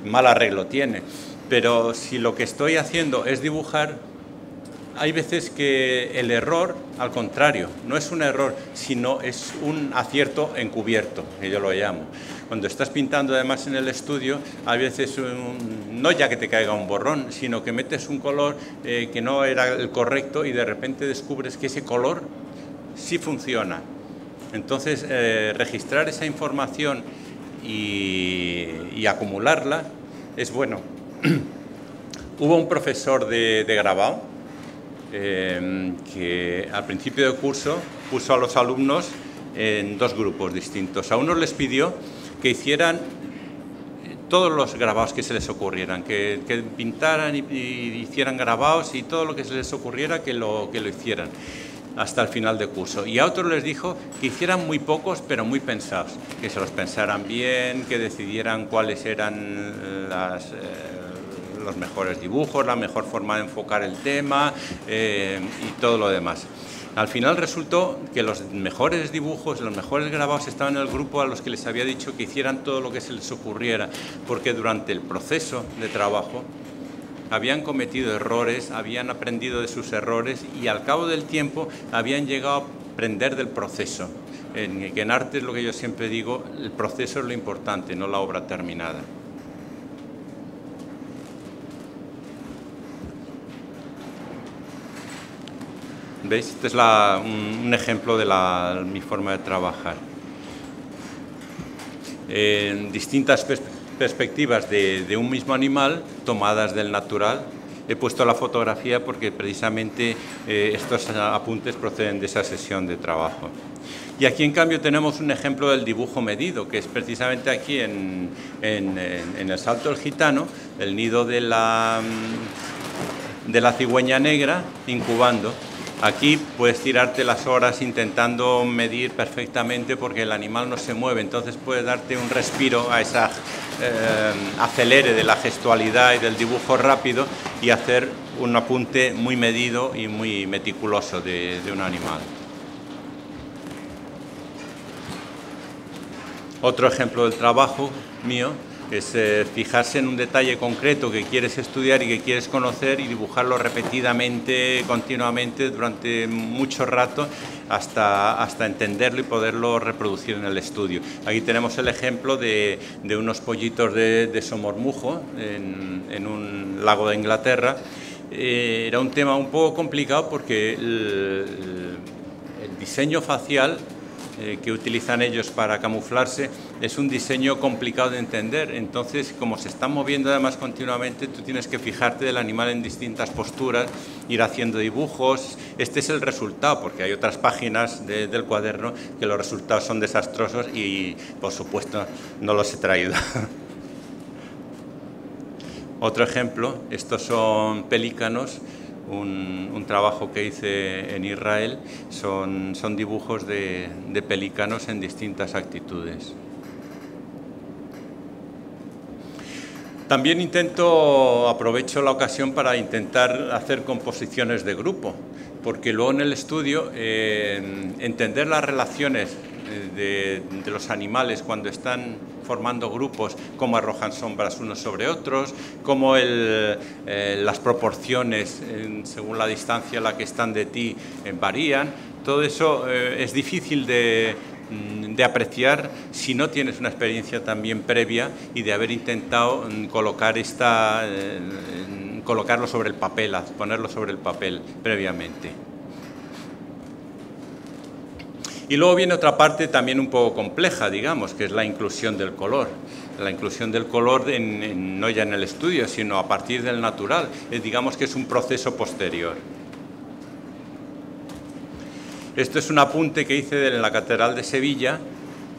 mal arreglo tiene. Pero si lo que estoy haciendo es dibujar, hay veces que el error, al contrario, no es un error, sino es un acierto encubierto, que yo lo llamo. Cuando estás pintando además en el estudio, hay veces, no ya que te caiga un borrón, sino que metes un color que no era el correcto y de repente descubres que ese color sí funciona. Entonces, registrar esa información y acumularla es bueno. Hubo un profesor de grabado que al principio del curso puso a los alumnos en dos grupos distintos. A unos les pidió que hicieran todos los grabados que se les ocurrieran, que pintaran y hicieran grabados y todo lo que se les ocurriera que lo hicieran hasta el final del curso. Y a otros les dijo que hicieran muy pocos, pero muy pensados, que se los pensaran bien, que decidieran cuáles eran los mejores dibujos, la mejor forma de enfocar el tema y todo lo demás. Al final resultó que los mejores dibujos, los mejores grabados estaban en el grupo a los que les había dicho que hicieran todo lo que se les ocurriera, porque durante el proceso de trabajo habían cometido errores, habían aprendido de sus errores y al cabo del tiempo habían llegado a aprender del proceso. En arte es lo que yo siempre digo, el proceso es lo importante, no la obra terminada. ¿Veis? Este es un ejemplo de mi forma de trabajar. En distintas perspectivas de un mismo animal, tomadas del natural. He puesto la fotografía porque precisamente estos apuntes proceden de esa sesión de trabajo. Y aquí, en cambio, tenemos un ejemplo del dibujo medido, que es precisamente aquí en el Salto del Gitano, el nido de la cigüeña negra incubando. Aquí puedes tirarte las horas intentando medir perfectamente porque el animal no se mueve, entonces puedes darte un respiro a esa acelere de la gestualidad y del dibujo rápido y hacer un apunte muy medido y muy meticuloso de un animal. Otro ejemplo del trabajo mío es fijarse en un detalle concreto que quieres estudiar y que quieres conocer y dibujarlo repetidamente, continuamente, durante mucho rato, hasta entenderlo y poderlo reproducir en el estudio. Aquí tenemos el ejemplo de unos pollitos de somormujo en un lago de Inglaterra. Era un tema un poco complicado porque el diseño facial que utilizan ellos para camuflarse es un diseño complicado de entender. Entonces, como se están moviendo además continuamente, tú tienes que fijarte del animal en distintas posturas, ir haciendo dibujos. Este es el resultado, porque hay otras páginas del cuaderno que los resultados son desastrosos y, por supuesto, no los he traído. Otro ejemplo, estos son pelícanos. Un trabajo que hice en Israel, son dibujos de pelícanos en distintas actitudes. También aprovecho la ocasión para intentar hacer composiciones de grupo, porque luego en el estudio entender las relaciones de los animales cuando están formando grupos, cómo arrojan sombras unos sobre otros, cómo las proporciones según la distancia a la que están de ti varían. Todo eso es difícil de apreciar si no tienes una experiencia también previa y de haber intentado colocarlo sobre el papel, ponerlo sobre el papel previamente. Y luego viene otra parte también un poco compleja, digamos, que es la inclusión del color. La inclusión del color no ya en el estudio, sino a partir del natural. Digamos que es un proceso posterior. Esto es un apunte que hice en la Catedral de Sevilla.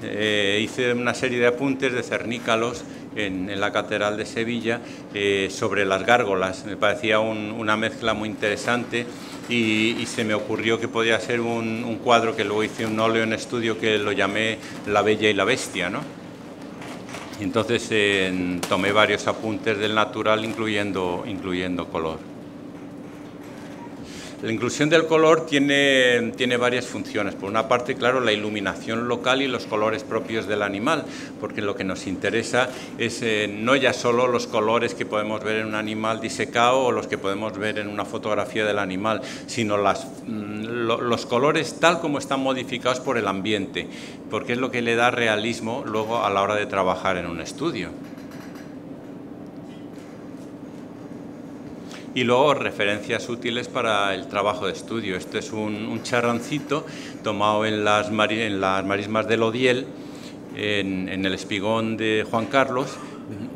Hice una serie de apuntes de cernícalos en la Catedral de Sevilla sobre las gárgolas. Me parecía una mezcla muy interesante y se me ocurrió que podía ser un cuadro que luego hice un óleo en estudio que lo llamé La Bella y la Bestia, ¿no? Entonces tomé varios apuntes del natural incluyendo color. La inclusión del color tiene varias funciones. Por una parte, claro, la iluminación local y los colores propios del animal, porque lo que nos interesa es no ya solo los colores que podemos ver en un animal disecado o los que podemos ver en una fotografía del animal, sino los colores tal como están modificados por el ambiente, porque es lo que le da realismo luego a la hora de trabajar en un estudio. Y luego referencias útiles para el trabajo de estudio. Este es un charrancito tomado en las marismas del Odiel, en el espigón de Juan Carlos.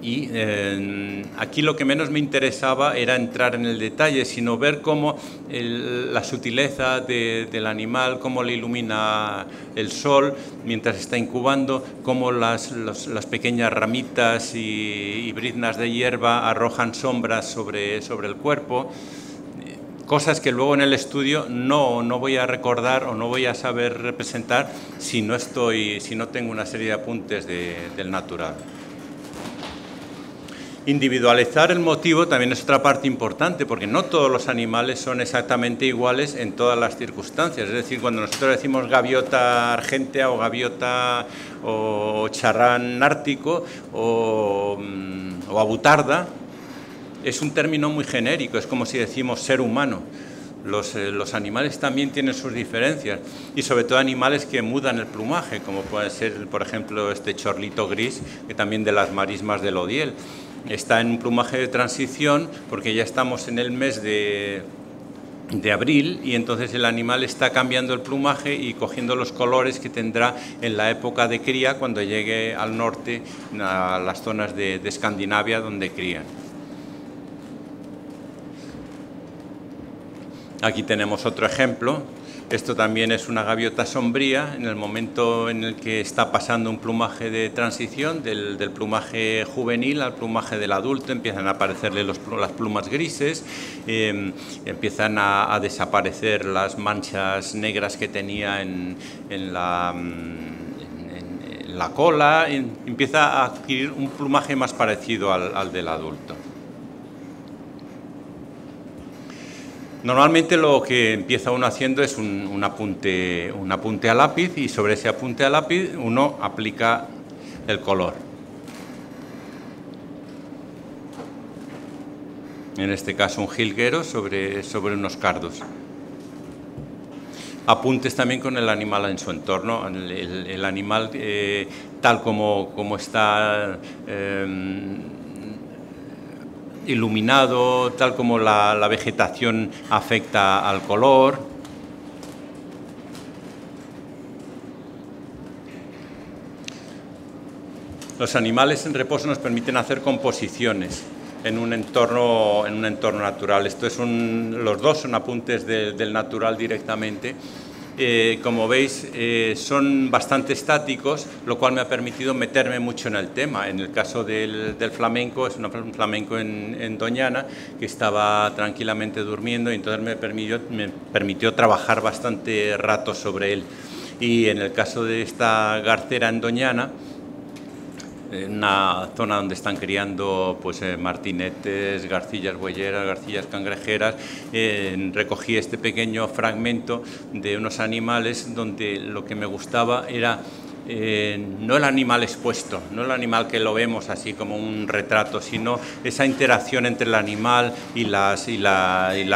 Y aquí lo que menos me interesaba era entrar en el detalle, sino ver cómo la sutileza del animal, cómo le ilumina el sol mientras está incubando, cómo las pequeñas ramitas y briznas de hierba arrojan sombras sobre el cuerpo. Cosas que luego en el estudio no voy a recordar o no voy a saber representar si no tengo una serie de apuntes del natural. Individualizar el motivo también es otra parte importante, porque no todos los animales son exactamente iguales en todas las circunstancias. Es decir, cuando nosotros decimos gaviota argentea o gaviota o charrán ártico o abutarda, es un término muy genérico, es como si decimos ser humano. Los animales también tienen sus diferencias y sobre todo animales que mudan el plumaje, como puede ser, por ejemplo, este chorlito gris, que también de las marismas del Odiel. Está en un plumaje de transición porque ya estamos en el mes de abril y entonces el animal está cambiando el plumaje y cogiendo los colores que tendrá en la época de cría cuando llegue al norte, a las zonas de Escandinavia donde crían. Aquí tenemos otro ejemplo. Esto también es una gaviota sombría en el momento en el que está pasando un plumaje de transición del plumaje juvenil al plumaje del adulto. Empiezan a aparecerle las plumas grises, empiezan a desaparecer las manchas negras que tenía en la cola, empieza a adquirir un plumaje más parecido al del adulto. Normalmente lo que empieza uno haciendo es un apunte a lápiz y sobre ese apunte a lápiz uno aplica el color. En este caso un jilguero sobre unos cardos. Apuntes también con el animal en su entorno, el animal tal como está iluminado, tal como la vegetación afecta al color. Los animales en reposo nos permiten hacer composiciones en un entorno natural. Los dos son apuntes del natural directamente. Como veis, son bastante estáticos, lo cual me ha permitido meterme mucho en el tema. En el caso del flamenco, es un flamenco en Doñana, que estaba tranquilamente durmiendo y entonces me permitió trabajar bastante rato sobre él. Y en el caso de esta garcera en Doñana, una zona donde están criando pues, martinetes, garcillas huelleras, garcillas cangrejeras. Recogí este pequeño fragmento de unos animales donde lo que me gustaba era no el animal expuesto, no el animal que lo vemos así como un retrato, sino esa interacción entre el animal y las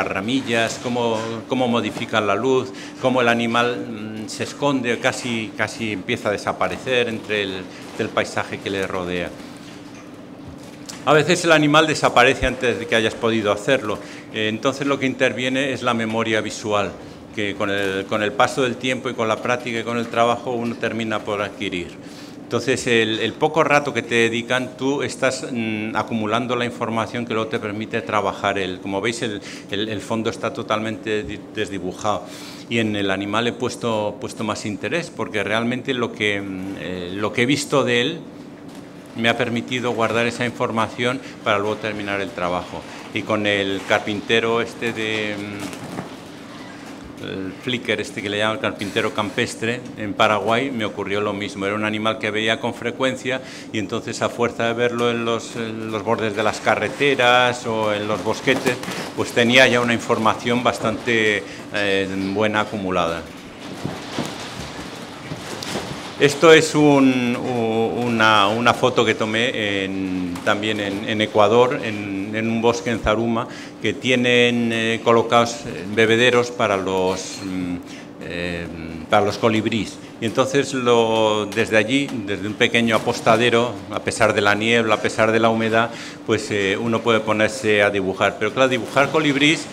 ramillas, cómo modifican la luz, cómo el animal se esconde, casi empieza a desaparecer entre el paisaje que le rodea. A veces el animal desaparece antes de que hayas podido hacerlo, entonces lo que interviene es la memoria visual, que con el paso del tiempo y con la práctica y con el trabajo uno termina por adquirir. Entonces, el poco rato que te dedican, tú estás acumulando la información que luego te permite trabajar. Como veis, el fondo está totalmente desdibujado. Y en el animal he puesto más interés, porque realmente lo que he visto de él me ha permitido guardar esa información para luego terminar el trabajo. Y con el carpintero el flicker que le llaman el carpintero campestre en Paraguay, me ocurrió lo mismo. Era un animal que veía con frecuencia y entonces a fuerza de verlo en los bordes de las carreteras o en los bosquetes, pues tenía ya una información bastante buena acumulada. Esto es una foto que tomé también en Ecuador, en un bosque en Zaruma, que tienen colocados bebederos para los colibríes. Y entonces desde allí, desde un pequeño apostadero, a pesar de la niebla, a pesar de la humedad, pues uno puede ponerse a dibujar. Pero claro, dibujar colibríes,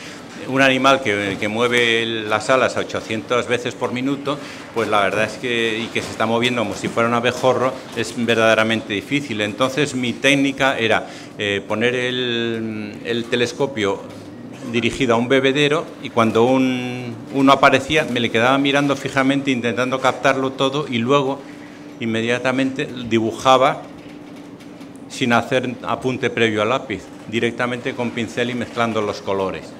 un animal que mueve las alas a 800 veces por minuto, pues la verdad es que se está moviendo como si fuera un abejorro, es verdaderamente difícil. Entonces mi técnica era poner el telescopio dirigido a un bebedero y cuando uno aparecía me le quedaba mirando fijamente intentando captarlo todo y luego inmediatamente dibujaba sin hacer apunte previo al lápiz, directamente con pincel y mezclando los colores.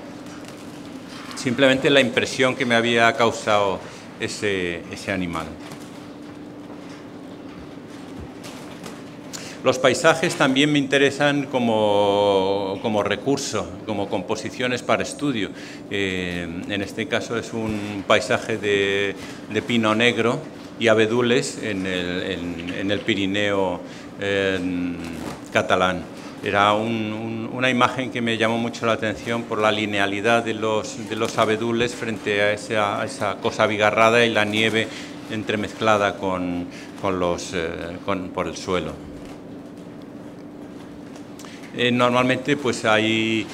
Simplemente la impresión que me había causado ese animal. Los paisajes también me interesan como recurso, como composiciones para estudio. En este caso es un paisaje de pino negro y abedules en el Pirineo catalán. Era una imagen que me llamó mucho la atención por la linealidad de los abedules frente a esa cosa abigarrada y la nieve entremezclada por el suelo. Normalmente pues hay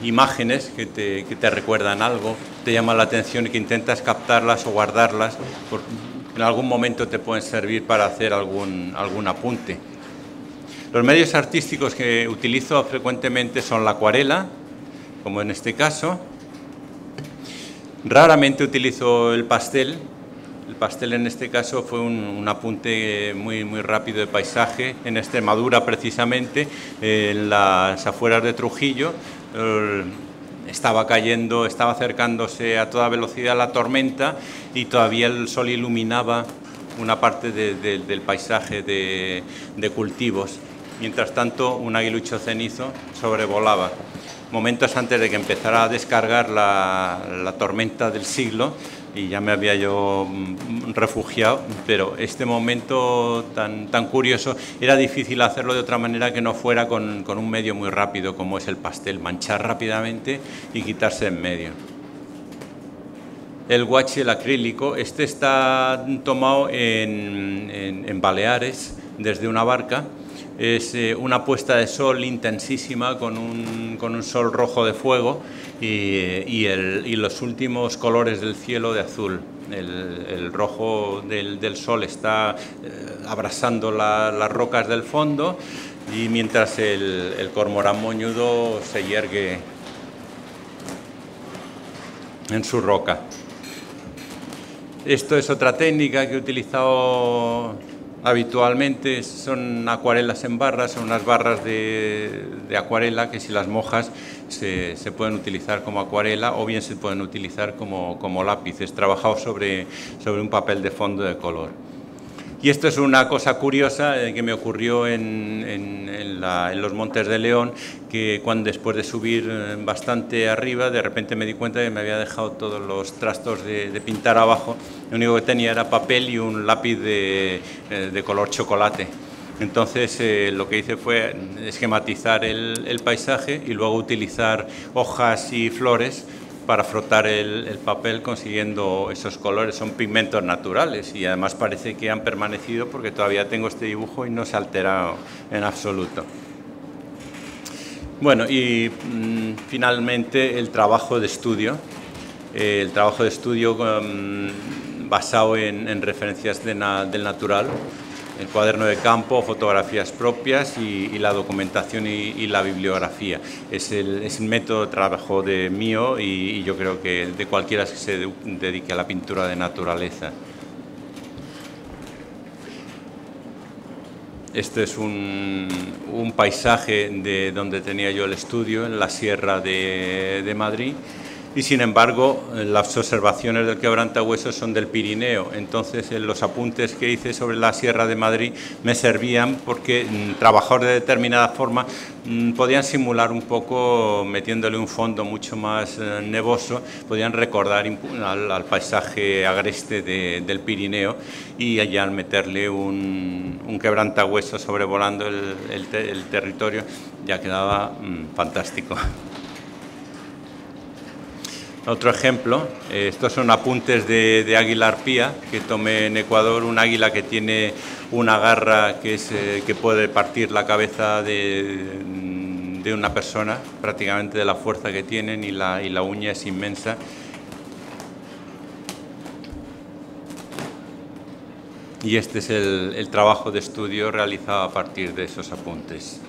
imágenes que te recuerdan algo, te llaman la atención y que intentas captarlas o guardarlas, porque en algún momento te pueden servir para hacer algún apunte. Los medios artísticos que utilizo frecuentemente son la acuarela, como en este caso. Raramente utilizo el pastel. El pastel en este caso fue un apunte muy rápido de paisaje en Extremadura precisamente, en las afueras de Trujillo. Estaba acercándose a toda velocidad la tormenta y todavía el sol iluminaba una parte del paisaje de cultivos. Mientras tanto, un aguilucho cenizo sobrevolaba. Momentos antes de que empezara a descargar la tormenta del siglo, y ya me había yo refugiado, pero este momento tan curioso era difícil hacerlo de otra manera que no fuera con un medio muy rápido como es el pastel, manchar rápidamente y quitarse en medio. El guache, el acrílico, está tomado en Baleares desde una barca. Es una puesta de sol intensísima con un sol rojo de fuego y los últimos colores del cielo de azul. El rojo del sol está abrasando las rocas del fondo y mientras el cormorán moñudo se yergue en su roca. Esto es otra técnica que he utilizado habitualmente, son acuarelas en barras, son unas barras de acuarela que si las mojas se pueden utilizar como acuarela o bien se pueden utilizar como lápices trabajados sobre un papel de fondo de color. Y esto es una cosa curiosa que me ocurrió en los Montes de León, que después de subir bastante arriba, de repente me di cuenta de que me había dejado todos los trastos de pintar abajo. Lo único que tenía era papel y un lápiz de color chocolate. Entonces lo que hice fue esquematizar el paisaje y luego utilizar hojas y flores para frotar el papel, consiguiendo esos colores. Son pigmentos naturales y además parece que han permanecido porque todavía tengo este dibujo y no se ha alterado en absoluto. Bueno, y finalmente el trabajo de estudio. Basado en referencias del natural, el cuaderno de campo, fotografías propias y la documentación y la bibliografía. Es el método de trabajo mío y yo creo que de cualquiera que se dedique a la pintura de naturaleza. Este es un paisaje de donde tenía yo el estudio, en la Sierra de Madrid. Y sin embargo, las observaciones del quebrantahuesos son del Pirineo. Entonces, los apuntes que hice sobre la Sierra de Madrid me servían porque trabajar de determinada forma podían simular un poco, metiéndole un fondo mucho más nevoso, podían recordar al paisaje agreste del Pirineo, y allá al meterle un quebrantahuesos sobrevolando el territorio ya quedaba fantástico. Otro ejemplo, estos son apuntes de águila arpía que tomé en Ecuador, un águila que tiene una garra que puede partir la cabeza de una persona, prácticamente de la fuerza que tienen, y la uña es inmensa. Y este es el trabajo de estudio realizado a partir de esos apuntes.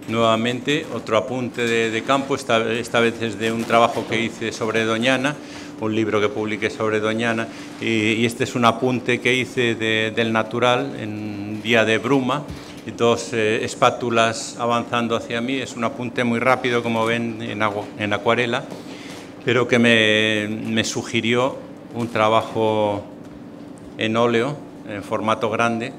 Nuevamente, otro apunte de campo, esta vez es de un trabajo que hice sobre Doñana, un libro que publiqué sobre Doñana, y este es un apunte que hice del natural en un día de bruma, dos espátulas avanzando hacia mí. Es un apunte muy rápido, como ven, en acuarela, pero que me sugirió un trabajo en óleo, en formato grande,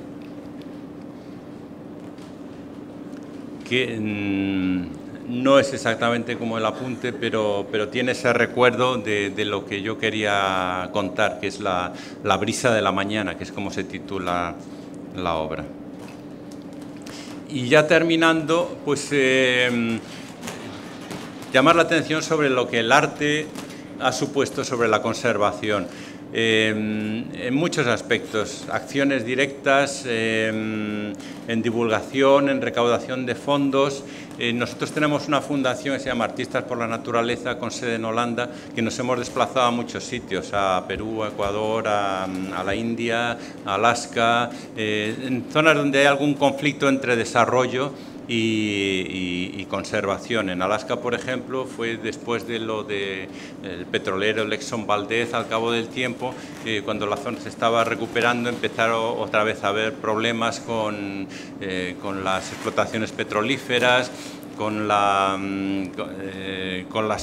que no es exactamente como el apunte, pero tiene ese recuerdo de lo que yo quería contar, que es la brisa de la mañana, que es como se titula la obra. Y ya terminando, pues llamar la atención sobre lo que el arte ha supuesto sobre la conservación. En muchos aspectos, acciones directas, en divulgación, en recaudación de fondos. Nosotros tenemos una fundación que se llama Artistas por la Naturaleza, con sede en Holanda, que nos hemos desplazado a muchos sitios, a Perú, a Ecuador, a la India, a Alaska, en zonas donde hay algún conflicto entre desarrollo y conservación. En Alaska, por ejemplo, fue después de lo del petrolero Exxon Valdez, al cabo del tiempo, cuando la zona se estaba recuperando, empezaron otra vez a haber problemas con las explotaciones petrolíferas, con las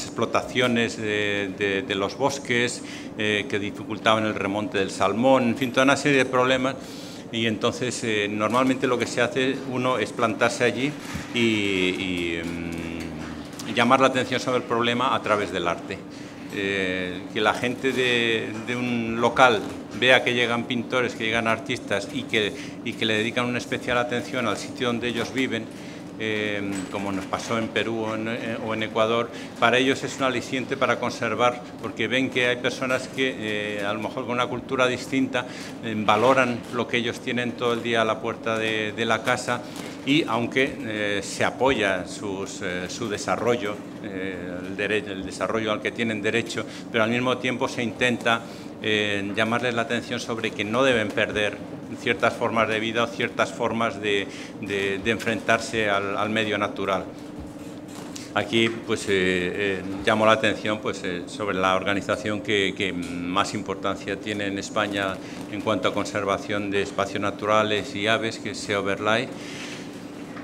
explotaciones de los bosques que dificultaban el remonte del salmón, en fin, toda una serie de problemas. Y entonces normalmente lo que se hace uno es plantarse allí y llamar la atención sobre el problema a través del arte. Que la gente de un local vea que llegan pintores, que llegan artistas y que le dedican una especial atención al sitio donde ellos viven, como nos pasó en Perú o en Ecuador, para ellos es un aliciente para conservar, porque ven que hay personas que a lo mejor con una cultura distinta valoran lo que ellos tienen todo el día a la puerta de la casa, y aunque se apoya su desarrollo, el desarrollo al que tienen derecho, pero al mismo tiempo se intenta llamarles la atención sobre que no deben perder ciertas formas de vida o ciertas formas de enfrentarse al medio natural. Aquí pues llamo la atención sobre la organización que más importancia tiene en España en cuanto a conservación de espacios naturales y aves, que es Sea Overlife.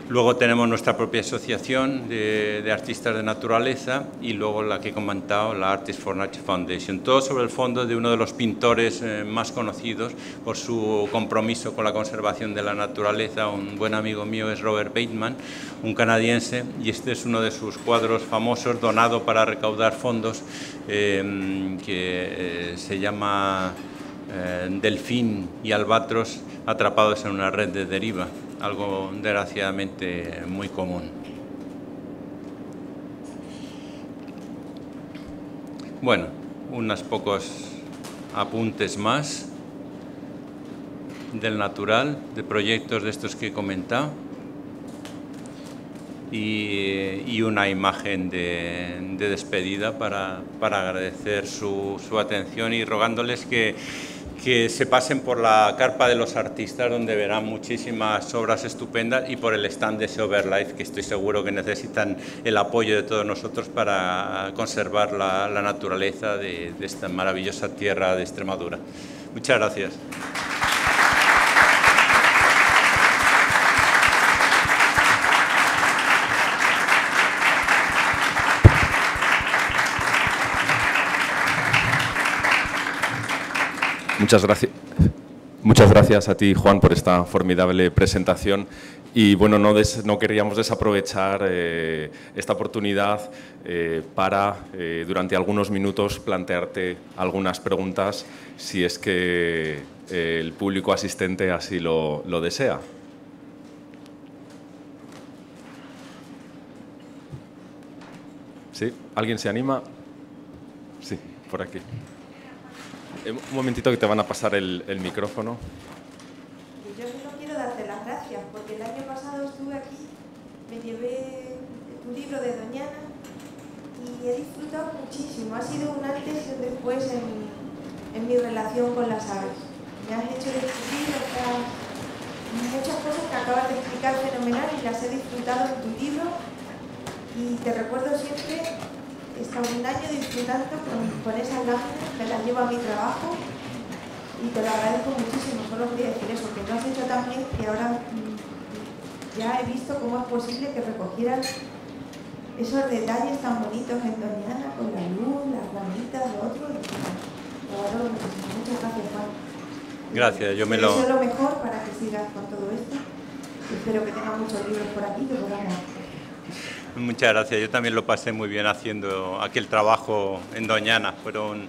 Luego tenemos nuestra propia asociación de artistas de naturaleza y luego la que he comentado, la Artists for Nature Foundation. Todo sobre el fondo de uno de los pintores más conocidos por su compromiso con la conservación de la naturaleza. Un buen amigo mío es Robert Bateman, un canadiense, y este es uno de sus cuadros famosos donado para recaudar fondos que se llama Delfín y albatros atrapados en una red de deriva. Algo desgraciadamente muy común. Bueno, unos pocos apuntes más del natural, de proyectos de estos que he comentado, y una imagen de despedida para agradecer su atención y rogándoles que se pasen por la carpa de los artistas, donde verán muchísimas obras estupendas, y por el stand de Seoverlife, que estoy seguro que necesitan el apoyo de todos nosotros para conservar la naturaleza de esta maravillosa tierra de Extremadura. Muchas gracias. Muchas gracias a ti, Juan, por esta formidable presentación. Y bueno, no queríamos desaprovechar esta oportunidad para, durante algunos minutos, plantearte algunas preguntas, si es que el público asistente así lo desea. ¿Sí? ¿Alguien se anima? Sí, por aquí. Un momentito que te van a pasar el micrófono. Yo solo quiero darte las gracias, porque el año pasado estuve aquí, me llevé tu libro de Doñana y he disfrutado muchísimo. Ha sido un antes y un después en mi relación con las aves. Me has hecho descubrir muchas cosas que acabas de explicar fenomenal y las he disfrutado en tu libro, y te recuerdo siempre. He estado un año disfrutando con esas láminas, me las llevo a mi trabajo y te lo agradezco muchísimo. Solo quería decir eso, que lo has hecho tan bien que ahora ya he visto cómo es posible que recogieras esos detalles tan bonitos en Doñana, con la luz, las ramitas, lo otro. Lo adoro muchísimo. Muchas gracias, Juan. Gracias, yo me Te lo... deseo lo mejor para que sigas con todo esto. Espero que tengas muchos libros por aquí que podamos... Muchas gracias. Yo también lo pasé muy bien haciendo aquel trabajo en Doñana. Fueron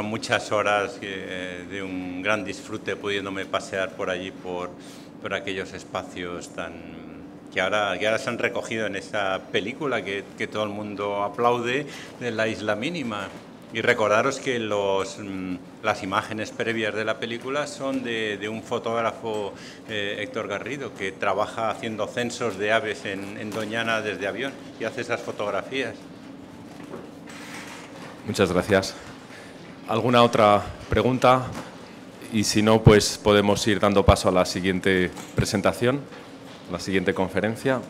muchas horas de un gran disfrute, pudiéndome pasear por allí, por aquellos espacios que ahora se han recogido en esa película que todo el mundo aplaude, de La Isla Mínima. Y recordaros que las imágenes previas de la película son de un fotógrafo, Héctor Garrido, que trabaja haciendo censos de aves en Doñana desde avión y hace esas fotografías. Muchas gracias. ¿Alguna otra pregunta? Y si no, pues podemos ir dando paso a la siguiente presentación, la siguiente conferencia.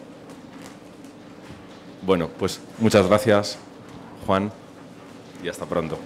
Bueno, pues muchas gracias, Juan. Y hasta pronto.